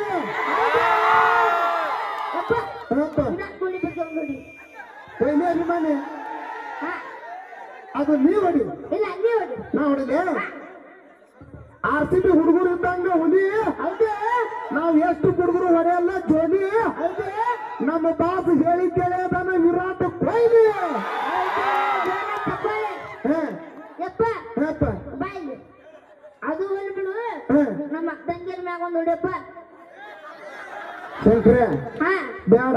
ಯಪ್ಪ ಹಪ್ಪ ವಿರಾಟ್ ಕೊಹ್ಲಿ ಬಗ್ಗೆ ಒಂದು ಹೊಡಿ ಕೊಹ್ಲಿ ಅಭಿಮಾನಿ ಹಾ ಅದು ನೀವ್ ಹೊಡಿ ಇಲ್ಲ ಅಲ್ಲಿ ಹೊಡಿ ನಾ ಹೊಡಿಲೆ RCB ಹುಡುಗರು ಇದ್ದಂಗ ಹುಲಿ ಹೌದು ನಾವ್ ಎಷ್ಟು ಹುಡುಗರು ಹೊಡೆಯಲ್ಲ ಜೋಲಿ ಹೌದು ನಮ್ಮ ಬಾಸ್ ಹೇಳಿ ಕೇಳಿದಾನ ವಿರಾಟ್ ಕೊಹ್ಲಿ ಚಪ್ಪಾಳೆ ಹಾ ಯಪ್ಪ ಹಪ್ಪ ಬಾಯಿ ಅದು ಹೊಲ್ಬಿಡು ಹಾ ನಮ್ಮ ತಂಗಿಯರ ಮ್ಯಾಗ ಒಂದು ಹೊಡಿಯಪ್ಪ ಶಂಕರ ಹಾ ಬೇಡ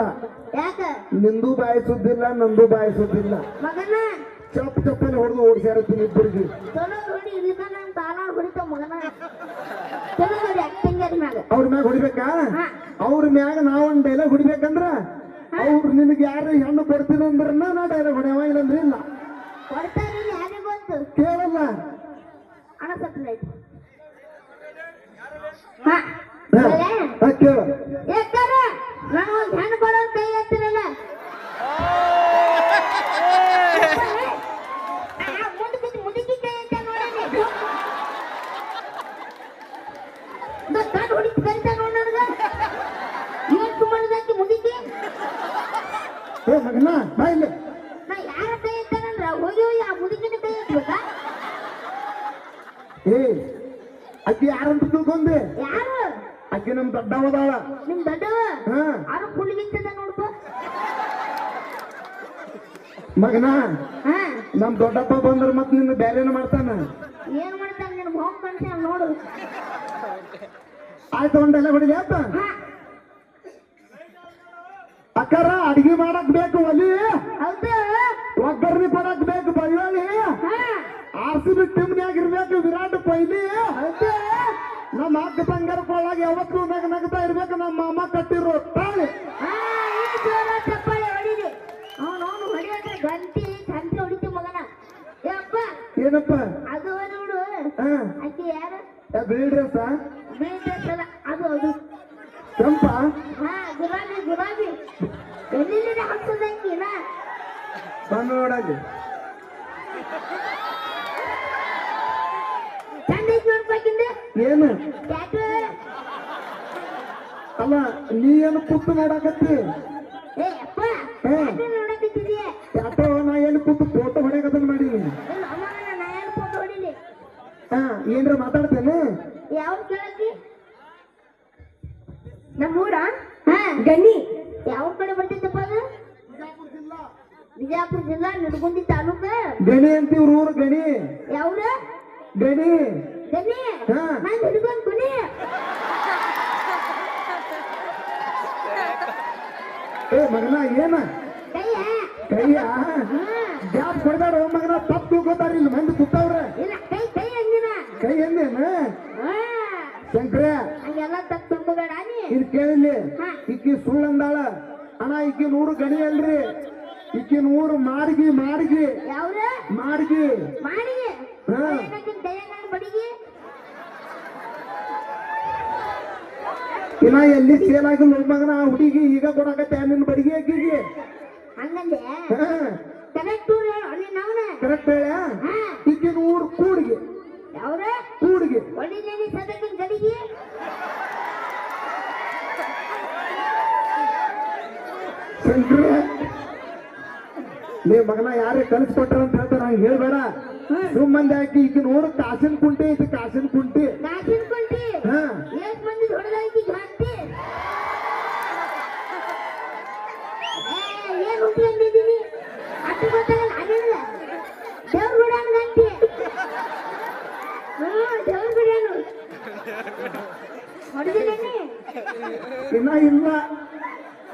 ಯಾಕ ನಿಂದು ಬಾಯಿ ಸುದ್ದಿಲ್ಲ ನಂದು ಬಾಯಿ ಸುದ್ದಿಲ್ಲ ಮಗನ ಚಪ್ಪಲಿ ಹೊಡೆದು ಓಡಿಸ್ಯಾರತ್ತೀನಿ ಇಬ್ಬರಿಗೆ ಚಲೋ ಹೊಡಿ ಇದಕ್ಕ ನಾನು ತಾನ ಹೊಡಿತಾವ ಮಗನ ಚಲೋ ಹೊಡಿ ತಂಗಿಯರ ಮ್ಯಾಗ ಅವ್ರ ಮ್ಯಾಗ ಹೊಡಿಬೇಕಾ ಹಾ. ಅವ್ರ ಮ್ಯಾಗ ನಾವೊಂದ್ ಡೈಲಾಗ್ ಹೊಡಿಬೇಕಂದ್ರ ಅವ್ರು ನಿನಗೆ ಯಾರು ಹೆಣ್ಣು ಕೊಡ್ತೀನಿ ಅಂದ್ರ ನಾ ಡೈಲಾಗ್ ಹೊಡೆಯವ ಇಲ್ಲಂದ್ರೆ ಇಲ್ಲ ಕೊಡ್ತಾರೆ ಯಾರಿಗೆ ಗೊತ್ತು ಕೇಳಲ್ಲ ಹಣ ಸಪ್ಲೈಟ್ ಹಾ ಹಾ, ಹಾ, ಕೇಳ ಯಾಕಾರ ನಾನು ಒಂದು ಹೆಣ್ಣು ಕೊಡೋ ಕೈ ಎತ್ತಿರಲ್ಲ ಮುಂದಕ್ಕೆ ಮುದುಕಿ ಕೈ ಎತ್ತ ನೋಡಲಿ ನಾನು ಹೊಡಿತು ಕರಿತ ನೋಡ ನನಗ ಏನ್ ಸುಮ್ಮನದಾಕಿ ಮುದುಕಿ ಏ ಮಗನ ಬಾ ಇಲ್ಲಿ ನಾ ಯಾರ ಕೈ ಎತ್ತಾನಂದ್ರ ಹೋಗಿ ಹೋಗಿ ಆ ಮುದುಕಿನ ಕೈ ಎತ್ತಬೇಕಾ ಏ ಅಕ್ಕಿ ಯಾರಂತ ತಿಳ್ಕೊಂಡೆ ಯಾರು ಅಕ್ಕಿ ನಮ್ ದೊಡ್ಡವದಾಳ ನಿಮ್ ದೊಡ್ಡವ ಹಾ ಯಾರು ಕುಳ್ಳಿಗಿತ್ತದ ನೋಡ್ಪ ಮಗನ ಹಾ ನಮ್ ದೊಡ್ಡಪ್ಪ ಬಂದ್ರ ಮತ್ ನಿನ್ನ ಬ್ಯಾರೇನ ಮಾಡ್ತಾನ ಏನ್ ಮಾಡ್ತಾನೆ ನಿನ್ ಹೋಗ್ ಕಣ್ಸ ನೋಡು ಆಯ್ತು ಒಂದೆಲ್ಲ ಹೊಡಿಲಿ ಅಂತ ಹಾ ಅಕ್ಕಾರ ಅಡಿಗೆ ಮಾಡಕ್ ಬೇಕು ಒಲಿ ಹೌದು ಒಗ್ಗರ್ನಿ ಕೊಡಕ್ ಬೇಕು ಬಳ್ಳೊಳ್ಳಿ ಹಾ RCB ಟೀಮ್ನ್ಯಾಗ ಇರ್ಬೇಕು ವಿರಾಟ್ ಕೊಹ್ಲಿ ಹೌದು ನಮ್ಮ ಅಕ್ಕ ತಂಗರ ಕೊಳ್ಳಾಗ ಯಾವತ್ತೂ ನಗ್ತಾ ಇರ್ಬೇಕು ನಮ್ಮ ಮಾಮ ಕಟ್ಟಿರೋ ತಾಳಿ ಹಾ ಈ ಜೋರ ಚಪ್ಪಾಳೆ ಹೊಡಿಲಿ ಅವನು ಹೊಡಿಯೋದ್ರೆ ಗಂಟಿ ಗಂಟಿ ಹೊಡಿತೀವಿ ಮಗನ ಯಪ್ಪ ಏನಪ್ಪ ಅದು ನೋಡು ಹಾ ಆಕೆ ಯಾರು ಬಿಳಿ ಡ್ರೆಸ್ ಬೀಳ್ತಲ್ಲ ಅದು ಅದು ಕೆಂಪ ಹಾ ಗುಲಾಬಿ ಗುಲಾಬಿ ಎಲ್ಲಿ ಹಾಕ್ಸೋದಂಗಿನ ಬಂದು ನೋಡಲ್ಲಿ ಚಂದ ಐತಿ ನೋಡ್ಬೇಕಿಂದ ಏನು ಟ್ಯಾಟೂ ಅಲ್ಲ ನೀ ಏನು ಕೂತು ನೋಡಕತ್ತಿ ಏ ಅಪ್ಪ ಟ್ಯಾಟೂ ನೋಡಕತ್ತಿದ್ಯೆ ಯಾಕೋ ನಾ ಏನು ಕೂತು ಫೋಟೋ ಹೊಡೆಯಕತ್ತನ್ ಮಾಡಿ ಇಲ್ಲ ಅಮ್ಮನ ನಾ ಏನು ಫೋಟೋ ಹೊಡಿಲಿ ಹಾ ಏನ್ರ ಮಾತಾಡ್ತೇನೆ ಯಾವ ಕೇಳತ್ತಿ ನಮ್ಮೂರ ಹಾ ಗಣಿ ಯಾವ ಕಡೆ ಬರ್ತೈತಪ್ಪ ಅದು ಬಿಜಾಪುರ ಜಿಲ್ಲಾ ನಿಡಗುಂದಿ ತಾಲೂಕ ಗಣಿ ಅಂತ ಇವ್ರ ಊರು ಗಣಿ ಯಾವ್ದ ಗಣಿ ಗಣಿ ಹಾ. ನಾನು ಹಿಡ್ಕೊಂಡ್ ಗುಣಿ ಏ ಮಗನ ಏನ ಕೈಯ ಕೈಯ ಹಾ ಗ್ಯಾಪ್ ಕೊಡ್ದಾರ ಮಗನ ತಪ್ಪು ತಿಳ್ಕೊತಾರ ಇಲ್ಲಿ ಮಂದಿ ಕೂತಾವ್ರೆ ಇಲ್ಲ ಕೈ ಕೈ ಅಂದಿನ ಕೈ ಎಂದೇನ ಹಾ ಶಂಕರ ಹಂಗೆಲ್ಲ ತಪ್ಪು ತುಂಬಬೇಡ ನೀ ಇದು ಕೇಳಿಲ್ಲಿ ಹಾ. ಈಕಿ ಸುಳ್ಳಂದಾಳ ಅಣ್ಣ ಈಕಿ ನೂರು ಗಣಿ ಅಲ್ರಿ ಈಕಿ ನೂರು ಮಾರ್ಗಿ ಮಾರ್ಗಿ ಯಾವ್ದ ಮಾರ್ಗಿ ಮಾಡಿ ಹಾ. ದಯಾನಂದ ಬಡಿಗೆ ಇನ್ನ ಎಲ್ಲಿ ಸೇಲ್ ಆಗಿಲ್ಲ ಮಗನ ಆ ಹುಡುಗಿ ಈಗ ಕೊಡಕತ್ತೆ ನಿನ್ನ ಬಡಿಗೆ ಆಕಿಗೆ ಹಂಗಂದೆ ಕರೆಕ್ಟ್ ಅಲ್ಲಿ ನಾವ್ನ ಕರೆಕ್ಟ್ ಹೇಳ ಹಾ ಈಕಿ ನೂರು ಕೂಡಿಗೆ ಯಾವ್ದ ಕೂಡಿಗೆ ಒಳ್ಳೆ ಸದಕಿನ ಗಡಿಗೆ ಶಂಕರ ಲೇ ಮಗನ ಯಾರೇ ಕಲಿಸ್ಕೊಟ್ರ ಅಂತ ಹೇಳ್ತಾರ ಹಂಗ ಹೇಳ್ಬೇಡ ಸುಮ್ಮಂದಿ ಹಾಕಿ ಈಕಿ ನೋಡು ಕಾಸಿನ ಕುಂಟೆ ಐತಿ ಕಾಸಿನ ಕುಂಟಿ ನಾಚಿನ್ ಕೊಂಟಿ ಹಾ ಏಸ್ ಮಂದಿ ಹೊಡೆದೈತಿ ಘಾಂಟಿ ಏನ್ ಉಂಟಿ ಅಂದಿದ್ದೀನಿ ಅಟ್ಟು ಗೊತ್ತಾಗಲ್ಲ ಅದೇನಿಲ್ಲ ದೇವ್ರ ಬಿಡಾನು ಗಂಟಿ ದೇವ್ರ ಬಿಡಾನು ಹೊಡೆದಿದ್ದೇನೆ ಇನ್ನ ಇಲ್ಲ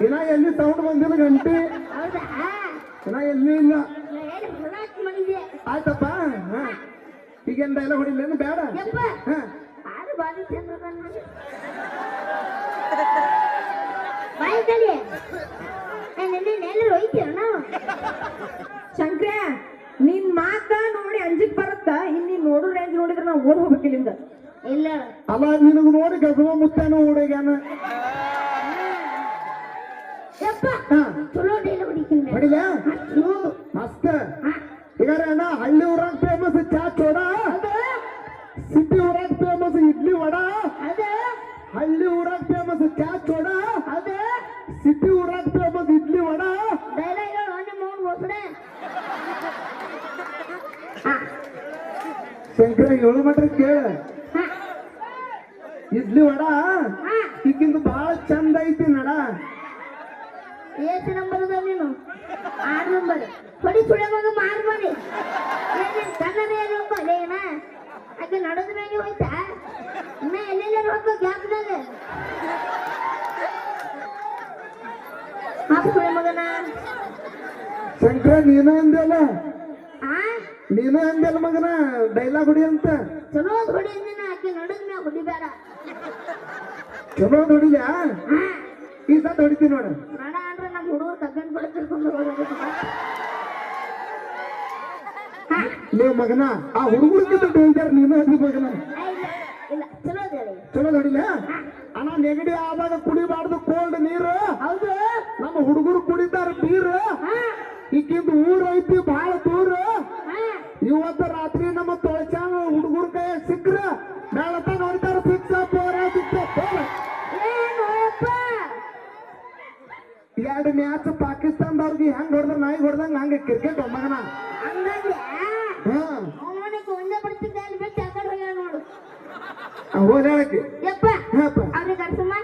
ಇನ್ನ ಎಲ್ಲಿ ಸೌಂಡ್ ಬಂದಿಲ್ಲ ಗಂಟೆ ಹೌದಾ ಇನ್ನ ಎಲ್ಲಿ ಇಲ್ಲ ಏನು ಹೊಲಾಕ್ ಮಾಡಿದೆ ಆಯ್ತಪ್ಪ ಹಾ ಈಗೇನ್ ಡೈಲಾಗ್ ಹೊಡಿಲೇನು ಬೇಡ ಯಪ್ಪ ಹಾ ಆರು ಬಾರಿ ಚಂದ್ರ ಬಾಯಿ ಕಲಿ ನೆನ್ನೆ ಹೋಯ್ತೀರ ನಾವು ಶಂಕ್ರ ನಿನ್ ಮಾತ ನೋಡಿ ಅಂಜಿಕ್ ಬರುತ್ತ ಇನ್ನು ನೋಡೋ ರೇಂಜ್ ನೋಡಿದ್ರೆ ನಾವು ಓಡ್ ಹೋಗ್ಬೇಕು ಇಲ್ಲಿಂದ ಇಲ್ಲ ಅಲ್ಲ ನಿನಗ ನೋಡಿ ಗಸವ ಮುತ್ತಾನು ಹುಡುಗ್ಯಾನ ಯಪ್ಪ ಹಾ ಚಲೋ ಡೈಲ ಹೊಡಿತೀನಿ ಹೊಡಿಲ ಹ್ಞೂ ಮಸ್ತ್ ಈಗ ಅಣ್ಣ ಹಳ್ಳಿ ಊರಾಗ ಫೇಮಸ್ ಚಾ ಚೋಡ ಅದು ಸಿಟಿ ಊರಾಗ ಫೇಮಸ್ ಇಡ್ಲಿ ವಡ ಅದು ಹಳ್ಳಿ ಊರಾಗ ಫೇಮಸ್ ಚಾ ಚೋಡ ಅದು ಸಿಟಿ ಊರಾಗ ಫೇಮಸ್ ಇಡ್ಲಿ ವಡ ಡೈಲಾಗ್ ಹೇಳು ನಿಮ್ಮ ಮೌನ್ ಹೋಗ್ಬಿಡೆ ಶಂಕರ ಏಳು ಮಟ್ರ ಕೇಳ ಹಾ ಇಡ್ಲಿ ವಡ ಹಾ ಈಗಿಂದು ಬಹಳ ಚಂದ ಐತಿ ನಡ ಎಷ್ಟು ನಂಬರ್ ಅದ ನೀನು 6 ನಂಬರ್ ಹೊಡಿ ಸುಳೆ ಮಗ ಮಾರು ಮಾಡಿ ಏನೇನು ಕನ್ನಡ ಏನು ಏನ ಆಕೆ ನಡೋದ ಮ್ಯಾಗೆ ಹೋಯ್ತಾ ಇನ್ನ ಎಲ್ಲೆಲ್ಲ ಹೋಗ್ಬೇಕು ಗ್ಯಾಪ್ದಾಗ ಹಾಕು ಸುಳೆ ಮಗನ ಶಂಕರ ನೀನು ಅಂದಲ್ಲ ಆ ನೀನು ಅಂದಲ್ಲ ಮಗನ ಡೈಲಾಗ್ ಹೊಡಿ ಅಂತ ಚಲೋ ಹೊಡಿ ಅಂದಿನ ಆಕೆ ನಡೋದ ಮ್ಯಾಗ ಹೊಡಿಬೇಡ ಚಲೋ ನೋಡಿಲ್ಲ ಹಾ ಈ ಸತ್ ಹೊಡಿತೀನಿ ನೋಡ ನಡ ಅಂದ್ರೆ ನಮ್ಮ ಹುಡುಗರು ಕಬ್ಬನ್ ಬಡ ತಿಳ್ಕೊಂಡು ಹೋಗೋದು ಹಾ ನೀವು ಮಗನ ಆ ಹುಡುಗರಿಗಿಂತ ಡೇಂಜರ್ ನೀನು ಅಂದಿ ಮಗನ ಇಲ್ಲ ಇಲ್ಲ ಚಲೋ ಹೇಳಿ ಚಲೋ ನೋಡಿಲ್ಲ ಅಣ್ಣ ನೆಗಡಿ ಆದಾಗ ಕುಡಿಬಾರ್ದು ಕೋಲ್ಡ್ ನೀರು ಹೌದು ನಮ್ಮ ಹುಡುಗರು ಕುಡಿತಾರ ಬೀರು ಹಾ ಈಗಿಂದ ಊರು ಐತಿ ಬಹಳ ದೂರ ಹಾ ಇವತ್ತು ರಾತ್ರಿ ನಮ್ಮ ತೊಳಚಾನ ಹುಡುಗರ ಕೈ ಸಿಕ್ಕ್ರ ಮೇಳತ್ತ ನೋಡ್ತಾರ ಫಿಕ್ಸ್ ಪೋರ ಏನು ಅಪ್ಪ 2 ಮ್ಯಾಚ್ ಪಾಕಿಸ್ತಾನದವ್ರಿಗೆ ಹೆಂಗ್ ಹೊಡೆದ್ರ ನಾಯಿ ಹೊಡೆದಂಗ ಹಂಗ ಕ್ರಿಕೆಟ್ ಮಗನ ಹಂಗಂದ್ರೆ ಹಾ ಅವನಿಗೆ ಒಂದೇ ಬಿಡ್ತಿದ್ದೆ ಅಲ್ಲಿ ಬಿಟ್ಟು ಆ ಕಡೆ ಹೋಗ್ಯಾನ ನೋಡು ಹೋದ ಹೇಳಕ್ಕೆ ಯಪ್ಪ ಹಾಪ ಅವ್ರಿಗೆ ಕರ್ಸಮ್ಮ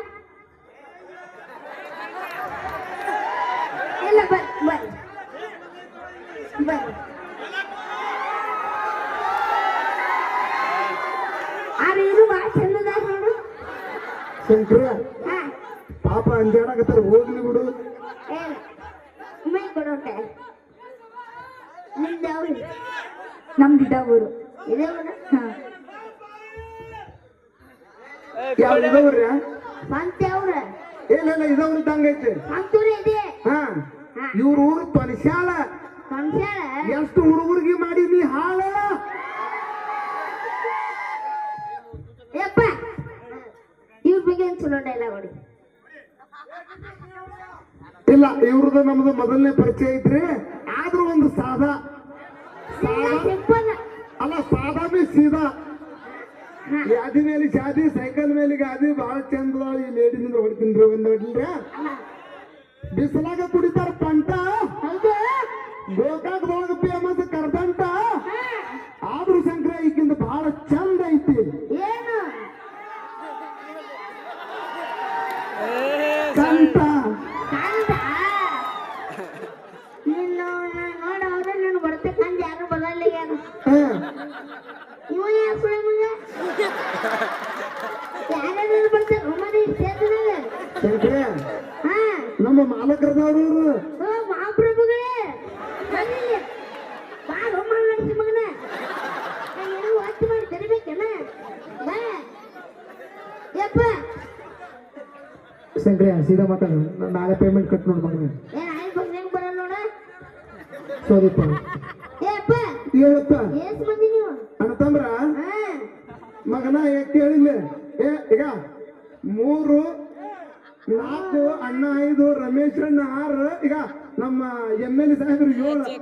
ಇಲ್ಲ ಬರ್ರಿ ಆದ್ರೆ ಇದು ಭಾಳ ಚಂದದ ನೋಡು ಶಂಕರ ಹಾ ಪಾಪ ಅಂಜಾಡಕತ್ತಾರ ಹೋಗ್ಲಿ ಬಿಡು ಏನು ಮೈ ಕೊಡೋಟೆ ನಿಮ್ದು ಅವ್ರಿ ನಮ್ದಿದ್ದ ಊರು ಇದೇ ಊರು ಹಾ ಯಾವ ಇದಾವ್ರಿ ಸ್ವಂತ ಅವ್ರ ಇಲ್ಲ ಇದಾವ್ರಿ ಇದ್ದಂಗ ಐತಿ ಸ್ವಂತೂರು ಇದೆ ಹಾ ಇವ್ರ ಊರು ತೊಲಸ್ಯಾಳ ಸಂಸಾರ ಎಷ್ಟು ಹುಡುಗರಿಗೆ ಮಾಡಿ ನೀ ಹಾಳ ಯಪ್ಪ ಇವ್ರ ಬಗ್ಗೆ ಒಂದು ಚಲೋ ಡೈಲಾಗ್ ಹೊಡಿ ಇಲ್ಲ ಇವ್ರದ್ದು ನಮ್ದು ಮೊದಲನೇ ಪರಿಚಯ ಐತ್ರಿ ಆದ್ರೂ ಒಂದು ಸಾದಾ ಸಿಂಪಲ್ ಅಲ್ಲ ಸಾದಾ ಬಿ ಸೀದಾ ಯಾದಿ ಮೇಲೆ ಶಾದಿ ಸೈಕಲ್ ಮೇಲೆ ಗಾದಿ ಬಹಳ ಚಂದ ಈ ಲೇಡಿ ನಿಂದ ಹೊಡಿತೀನಿ ಒಂದ್ ಹೊಡಿಲ್ರಿ ಬಿಸಿಲಾಗ ಕುಡಿತಾರ ಪಂಟ ಹೌದು ಗೋಕಾಕದೊಳಗ ಫೇಮಸ್ ಕರ್ದಂಟ ಆದ್ರೂ ಶಂಕರ ಈಗಿಂದ ಬಹಳ ಚಂದ ಐತಿ ಏನು ಕಂಟ ಕಂದ ನೀನು ನೋಡ ಅವ್ರೆ ನಾನು ಬರ್ತೆ ಕಂದ ಯಾರು ಬರಲ್ಲ ಯಾರು ಇವ ಯಾರು ಸುಳ್ಳ ಮಗ ಯಾರು ಬರ್ತಾರೆ ರೂಮಲ್ಲಿ ಸೇರ್ತಾರೆ ಶಂಕರ ಹಾ ನಮ್ಮ ಮಾಲಕರದವ್ರು ಇವ್ರು. ಓ ಮಹಾಪ್ರಭುಗಳೇ ಬನ್ನಿ ಬಾ ರೂಮ ನಡೆಸಿ ಮಗನ ಏನೋ ವಾಚ್ ಮಾಡಿ ತರಬೇಕೇನ ಬಾ ಯಪ್ಪ ಶಂಕರ ಸೀದಾ ಮಾತಾಡ ನಾಳೆ ಪೇಮೆಂಟ್ ಕಟ್ ನೋಡ್ ಮಗನ ಏನ್ ಆಯ್ತು ಬಂದೇನು ಬರಲ್ಲ ನೋಡ ಸಾರಿಪ್ಪ ಏ ಅಪ್ಪ ಹೇಳಪ್ಪ ಏಸ್ ಬಂದಿ ನೀವು ಅಣ್ಣತಂದ್ರ ಹಾ ಮಗನ ಕೇಳಿಲ್ಲ ಈಗ 3 4 ಅಣ್ಣ 5 ರಮೇಶ್ ಅಣ್ಣ 6 ಈಗ ನಮ್ಮ MLA ಸಾಹೇಬ್ರು 7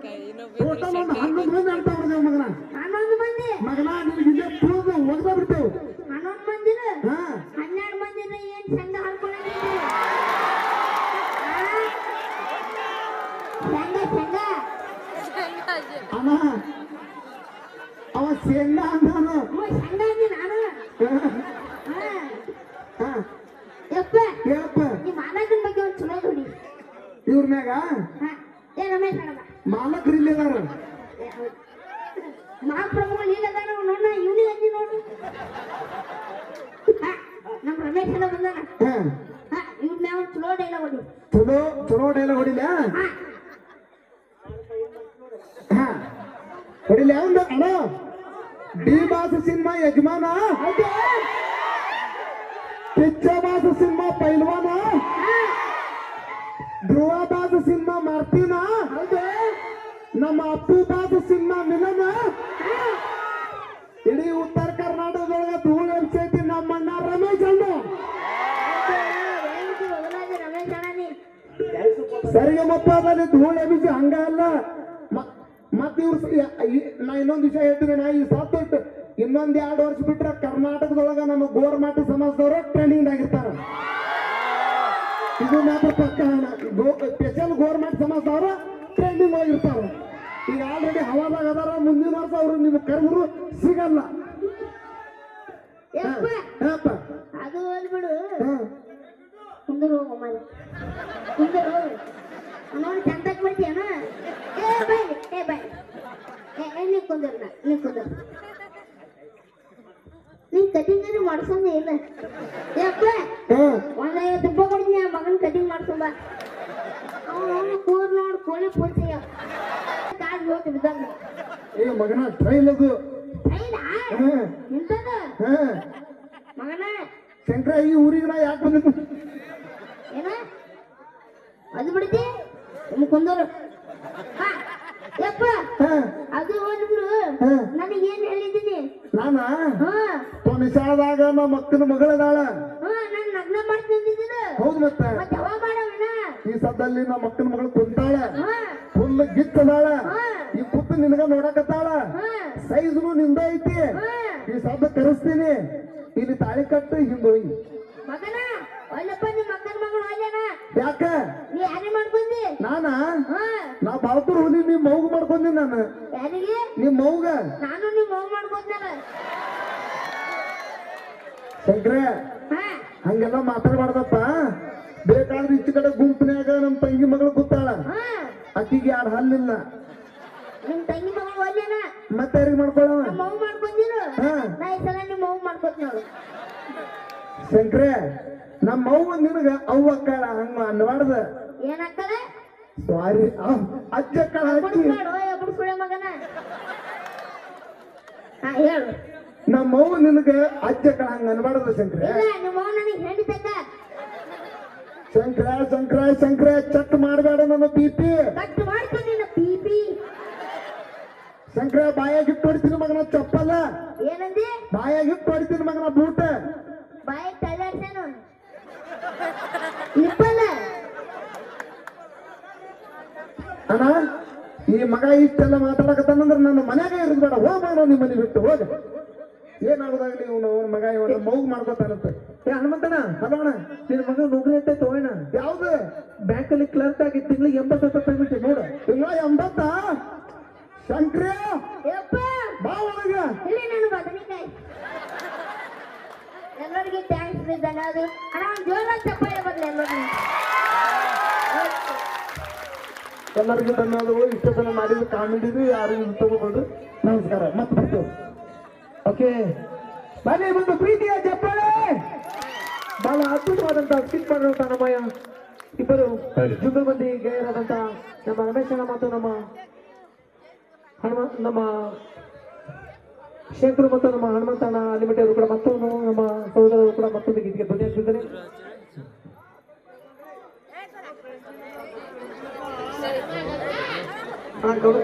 ಟೋಟಲ್ ಒಂದು 11 ಮಂದಿ ಆಡ್ತಾ ಬರ್ದೇವ್ ಮಗನ 11 ಮಂದಿ ಮಗನ ನಿನಗೆ ಇಲ್ಲೇ ಪೂರ್ವ ಒಗ್ದ ಬಿಡ್ತೇವೆ 11 ಮಂದಿನ ಹಾ 12 ಮಂದಿನ ಏನ್ ಚಂದ ಹಾಡ್ಕೊಂಡಿದ್ದೀರಿ ಚಂದ ಅಣ್ಣ ಅವ ಶೇಂಗಾ ಅಂದಾನು ಚಂದ ಅಂದಿ ನಾನು ಹಾ ಹಾ ಯಪ್ಪ ಹೇಳಪ್ಪ ಈ ಮಾಲಕನ ಬಗ್ಗೆ ಒಂದು ಚಲೋ ನೋಡಿ ಇವ್ರ ಮ್ಯಾಗ ಹಾ ಏ ರಮೇಶ್ ಅಣ್ಣ ಮಾಲಕರು ಇಲ್ಲಿ ಅದಾರ ಮಹಾಪ್ರಭುಗಳು ಇಲ್ಲದಾನ ನೋಡ ಇವನಿ ಅಂದಿ ನೋಡು ಹಾ ನಮ್ಮ ರಮೇಶ್ ಅಣ್ಣ ಬಂದಾನ ಹಾ ಹಾ ಇವ್ರ ಮ್ಯಾಗ ಒಂದು ಚಲೋ ಡೈಲಾಗ್ ಹೊಡಿ ಚಲೋ ಡೈಲಾಗ್ ಹೊಡಿಲ ಹಾ ಹಾ ಹೊಡಿಲ ಒಂದು ಅಣ್ಣ ಡಿ ಬಾಸ್ ಸಿನಿಮಾ ಯಜಮಾನ ಹೌದು ಪಿಚ್ಚ ಬಾಸ್ ಸಿನಿಮಾ ಪೈಲ್ವಾನ ಧ್ರುವ ಬಾಸ್ ಸಿನಿಮಾ ಮಾರ್ತಿನ ಹೌದು ನಮ್ಮ ಅಪ್ಪು ಬಾಸ್ ಸಿನಿಮಾ ಮಿಲನ ಇಡೀ ಉತ್ತರ ಕರ್ನಾಟಕದೊಳಗೆ ಧೂಳು ಎಬ್ಸೈತಿ ನಮ್ಮ ಅಣ್ಣ ರಮೇಶ್ ಅಣ್ಣ ರಮೇಶ್ ಅಣ್ಣ ನೀ ಸರಿಗಮಪ್ಪ ಅದಲ್ಲಿ ಧೂಳು ಎಬ್ಬಿಸಿ ಹಂಗ ಅಲ್ಲ ಮತ್ ಇವ್ರು ನಾ ಇನ್ನೊಂದ್ ವಿಷಯ ಹೇಳ್ತೀನಿ ನಾ ಈ ಸತ್ತು ಇನ್ನೊಂದ್ 2 ವರ್ಷ ಬಿಟ್ರೆ ಕರ್ನಾಟಕದೊಳಗ ನಮ್ಮ ಗೋರ್ಮಾಟಿ ಸಮಾಜದವ್ರ ಟ್ರೆಂಡಿಂಗ್ ಆಗಿರ್ತಾರ ಇದು ಮಾತ್ರ ಪಕ್ಕ ಸ್ಪೆಷಲ್ ಗೋರ್ಮೆಂಟ್ ಸಮಾಜದವ್ರ ಟ್ರೆಂಡಿಂಗ್ ಆಗಿರ್ತಾರ ಈಗ ಆಲ್ರೆಡಿ ಹವಾದಾಗ ಅದಾರ ಮುಂದಿನ ವರ್ಷ ಅವ್ರು ನಿಮ್ಗೆ ಕರೆದ್ರು ಸಿಗಲ್ಲ ಯಪ್ಪ ಹೇಳಪ್ಪ ಅದು ಹೋಗ್ಬಿಡು ಹಾ ಕುಂದರು ಹೋಗು ಮನೆ ಕುಂದರು ಹೋಗು ನೋಡಿ ಚಂದಕ್ಕೆ ಬರ್ತೀಯನ ಏ ಬಾಯ್ ನೀ ಕುಂದರ್ನ ನೀ ಕುಂದರ್ ನೀನ್ ಕಟಿಂಗ್ ಮಾಡ್ಸಂಗ ಇಲ್ಲ ಯಪ್ಪ ಹಾ ಒಂದ್ 50 ರೂಪಾಯಿ ಕೊಡ್ತೀನಿ ಆ ಮಗನ್ ಕಟಿಂಗ್ ಮಾಡ್ಸಂಬ ಅವನು ಕೂರ್ ನೋಡ್ ಕೋಳಿ ಪೂರ್ತಿಯ ಕಾಲ್ ಹೋಗಿ ಬಿದ್ದಂಗ ಏ ಮಗನ ಟ್ರೈಲ್ ಅದು ಐದಾ ಹಾ ಎಂತದ ಹಾ ಮಗನ ಶಂಕರ ಈ ಊರಿಗೆ ನಾ ಯಾಕೆ ಬಂದಿದ್ದು ಏನ ಅದು ಬಿಡ್ತಿ ನಿಮ್ ಕುಂದರು ಹಾ ಯಪ್ಪ ಹಾ ಅದು ಹೋಗ್ಬಿಡು ಹಾ ನನಗೇನ್ ಹೇಳಿದ್ದೀನಿ ನಾನ ಹಾ ತೊನಿಸಾಳದಾಗ ನಮ್ಮ ಅಕ್ಕನ ಮಗಳದಾಳ ಹಾ ನಾನ್ ನಗ್ನ ಮಾಡ್ತಿದ್ದಿದ್ದೀನ ಹೌದು ಮತ್ತೆ ಮತ್ತೆ ಯಾವಾಗ ಮಾಡವಣ್ಣ ಈ ಸದ್ದಲ್ಲಿ ನಮ್ಮ ಅಕ್ಕನ ಮಗಳು ಕುಂತಾಳ ಹಾ ಫುಲ್ ಗಿತ್ತದಾಳ ಹಾ ಈ ಕುತ್ತು ನಿನಗ ನೋಡಕತ್ತಾಳ ಹಾ ಸೈಜ್ನು ನಿಂದ ಐತಿ ಹಾ ಈ ಸದ್ದ ಕರೆಸ್ತೀನಿ ಇಲ್ಲಿ ತಾಳಿ ಕಟ್ಟು ಹಿಂದೋಗಿ ಮಗನ ಒಲ್ಲಪ್ಪ ನಿಮ್ಮ ಅಕ್ಕನ ಮಗಳು ಅಲ್ಲೇನ ಯಾಕ ನೀ ಯಾರೇ ಮಾಡ್ಕೊಂಡಿ ನಾನ ಹಾ ನಾ ಬಾವುತರು ಹುಲಿ ನಿಮ್ ಮೌಗ ಮಾಡ್ಕೊಂಡಿ ನಾನು ಯಾರಿಗೆ ನಿಮ್ ಮೌಗ ನಾನು ನೀವು ಹೋಗ್ ಮಾಡ್ಕೊಂಡ್ನಲ್ಲ ಶಂಕರ ಹಾ ಹಂಗೆಲ್ಲ ಮಾತಾಡ್ಬಾರ್ದಪ್ಪ ಬೇಕಾದ್ರೆ ಈಚೆ ಕಡೆ ಗುಂಪಿನ್ಯಾಗ ನಮ್ ತಂಗಿ ಮಗಳು ಕೂತಾಳ ಹಾ ಅಕ್ಕಿಗೆ 2 ಹಲ್ಲಿಲ್ಲ ನಿಮ್ ತಂಗಿ ಮಗಳು ಅಲ್ಲೇನ ಮತ್ತೆ ಯಾರಿಗೆ ಮಾಡ್ಕೊಳ್ಳವ ನಮ್ಮ ಮಗು ಮಾಡ್ಕೊಂದಿರು ಹಾ ನಾ ಈ ಸಲ ನಿಮ್ಮ ಮಗು ಮಾಡ್ಕೊತ್ ನೋಡು ಶಂಕರ ನಮ್ಮ ಅವ್ವ ನಿನಗ ಅವ್ವ ಅಕ್ಕಳ ಹಂಗ ಅನ್ಬಾರ್ದ ಏನಾಗ್ತದ ಸಾರಿ ಅಜ್ಜಕ್ಕಳ ಹಚ್ಚಿ ಬಿಡಿಸ್ಬೇಡ ಎಬ್ಬಡು ಸುಳೆ ಮಗನ ಹಾ ಹೇಳು ನಮ್ಮ ಅವ್ವ ನಿನಗ ಅಜ್ಜಕ್ಕಳ ಹಂಗ ಅನ್ಬಾರ್ದ ಶಂಕರ ಇಲ್ಲ ನಿಮ್ಮ ಮಗು ನನಗೆ ಹೇಳಿದ್ದಕ್ಕ ಶಂಕರ ಶಂಕರ ಶಂಕರ ಚೆಕ್ ಮಾಡಬೇಡ ನನ್ನ BP ಕಟ್ ಮಾಡ್ತೀನಿ ನಿನ್ನ ಪಿಪಿ ಶಂಕರ ಬಾಯಾಗಿಟ್ಟು ಹೊಡಿತೀನಿ ಮಗನ ಚಪ್ಪಲ್ಲ ಏನಂದಿ ಬಾಯಾಗಿಟ್ಟು ಹೊಡಿತೀನಿ ಮಗನ ಬೂಟ ಬಾಯಿ ತಳ್ಳಾಡ್ಸೇನು ನಿಪ್ಪಲ್ಲ ಅಣ್ಣ ಈ ಮಗ ಇಷ್ಟೆಲ್ಲ ಮಾತಾಡಕತ್ತಾನಂದ್ರೆ ನನ್ನ ಮನ್ಯಾಗ ಇರೋದು ಬೇಡ ಹೋಗ್ಬೇಡ ನಿಮ್ಮ ಮನೆ ಬಿಟ್ಟು ಹೋಗ ಏನಾಗೋದಾಗ್ಲಿ ಇವನು ಅವ್ನ ಮಗ ಇವನ ಮೌಗ್ ಮಾಡ್ಕೊತಾನಂತೆ. ಏ ಹನುಮಂತಣ್ಣ, ಹಲೋ ಅಣ್ಣ, ನಿನ್ ಮಗ ನೌಕರಿ ಅಂತ ತಗೋಣ. ಯಾವ್ದು ಬ್ಯಾಂಕ್ ಅಲ್ಲಿ ಕ್ಲರ್ಕ್ ಆಗಿ ತಿಂಗಳಿಗೆ 80,000 ಪೇಮೆಂಟ್ ನೋಡು. ತಿಂಗಳ 80? ಶಂಕ್ರಿಯ ಯಪ್ಪ ಬಾ ಒಳಗ. ಇಲ್ಲಿ ನಾನು ಬದನೆಕಾಯಿ ಎಲ್ಲರಿಗೆ ಥ್ಯಾಂಕ್ಸ್ ರೀ ಧನ್ಯವಾದ ಅಣ್ಣ. ಒಂದು ಜೋರಾಗಿ ಚಪ್ಪಾಳೆ ಬರಲಿ ಎಲ್ಲರಿಗೂ. ಎಲ್ಲರಿಗೂ ಧನ್ಯವಾದಗಳು. ಇಷ್ಟ ತನ ಮಾಡಿದ ಕಾಮಿಡಿದು ಯಾರು ತಗೋಬೇಡ್ರಿ. ನಮಸ್ಕಾರ, ಮತ್ತೆ ಬರ್ತೀವಿ. ಓಕೆ, ಬನ್ನಿ ಒಂದು ಪ್ರೀತಿಯ ಚಪ್ಪಾಳೆ. ಬಹಳ ಅದ್ಭುತವಾದಂತ ಸ್ಕಿಟ್ ಮಾಡಿರುವಂತ ನಮ್ಮ ಇಬ್ಬರು ಜುಗಲ್ಬಂದಿ ಗೆಳೆಯರಾದಂತ ನಮ್ಮ ರಮೇಶ್ ಅಣ್ಣ ಮತ್ತು ನಮ್ಮ ಶೇಖರು ಮತ್ತು ನಮ್ಮ ಹನುಮಂತಣ್ಣ ಲಿಮಿಟೆಡ್ ಕೂಡ ಮತ್ತೊಂದು ನಮ್ಮ ಸಹೋದರರು ಕೂಡ ಮತ್ತೊಂದು ಗೀತೆಗೆ ಧ್ವನಿ ಹಾಕ್ತಿದ್ದಾರೆ. ಗೌಡ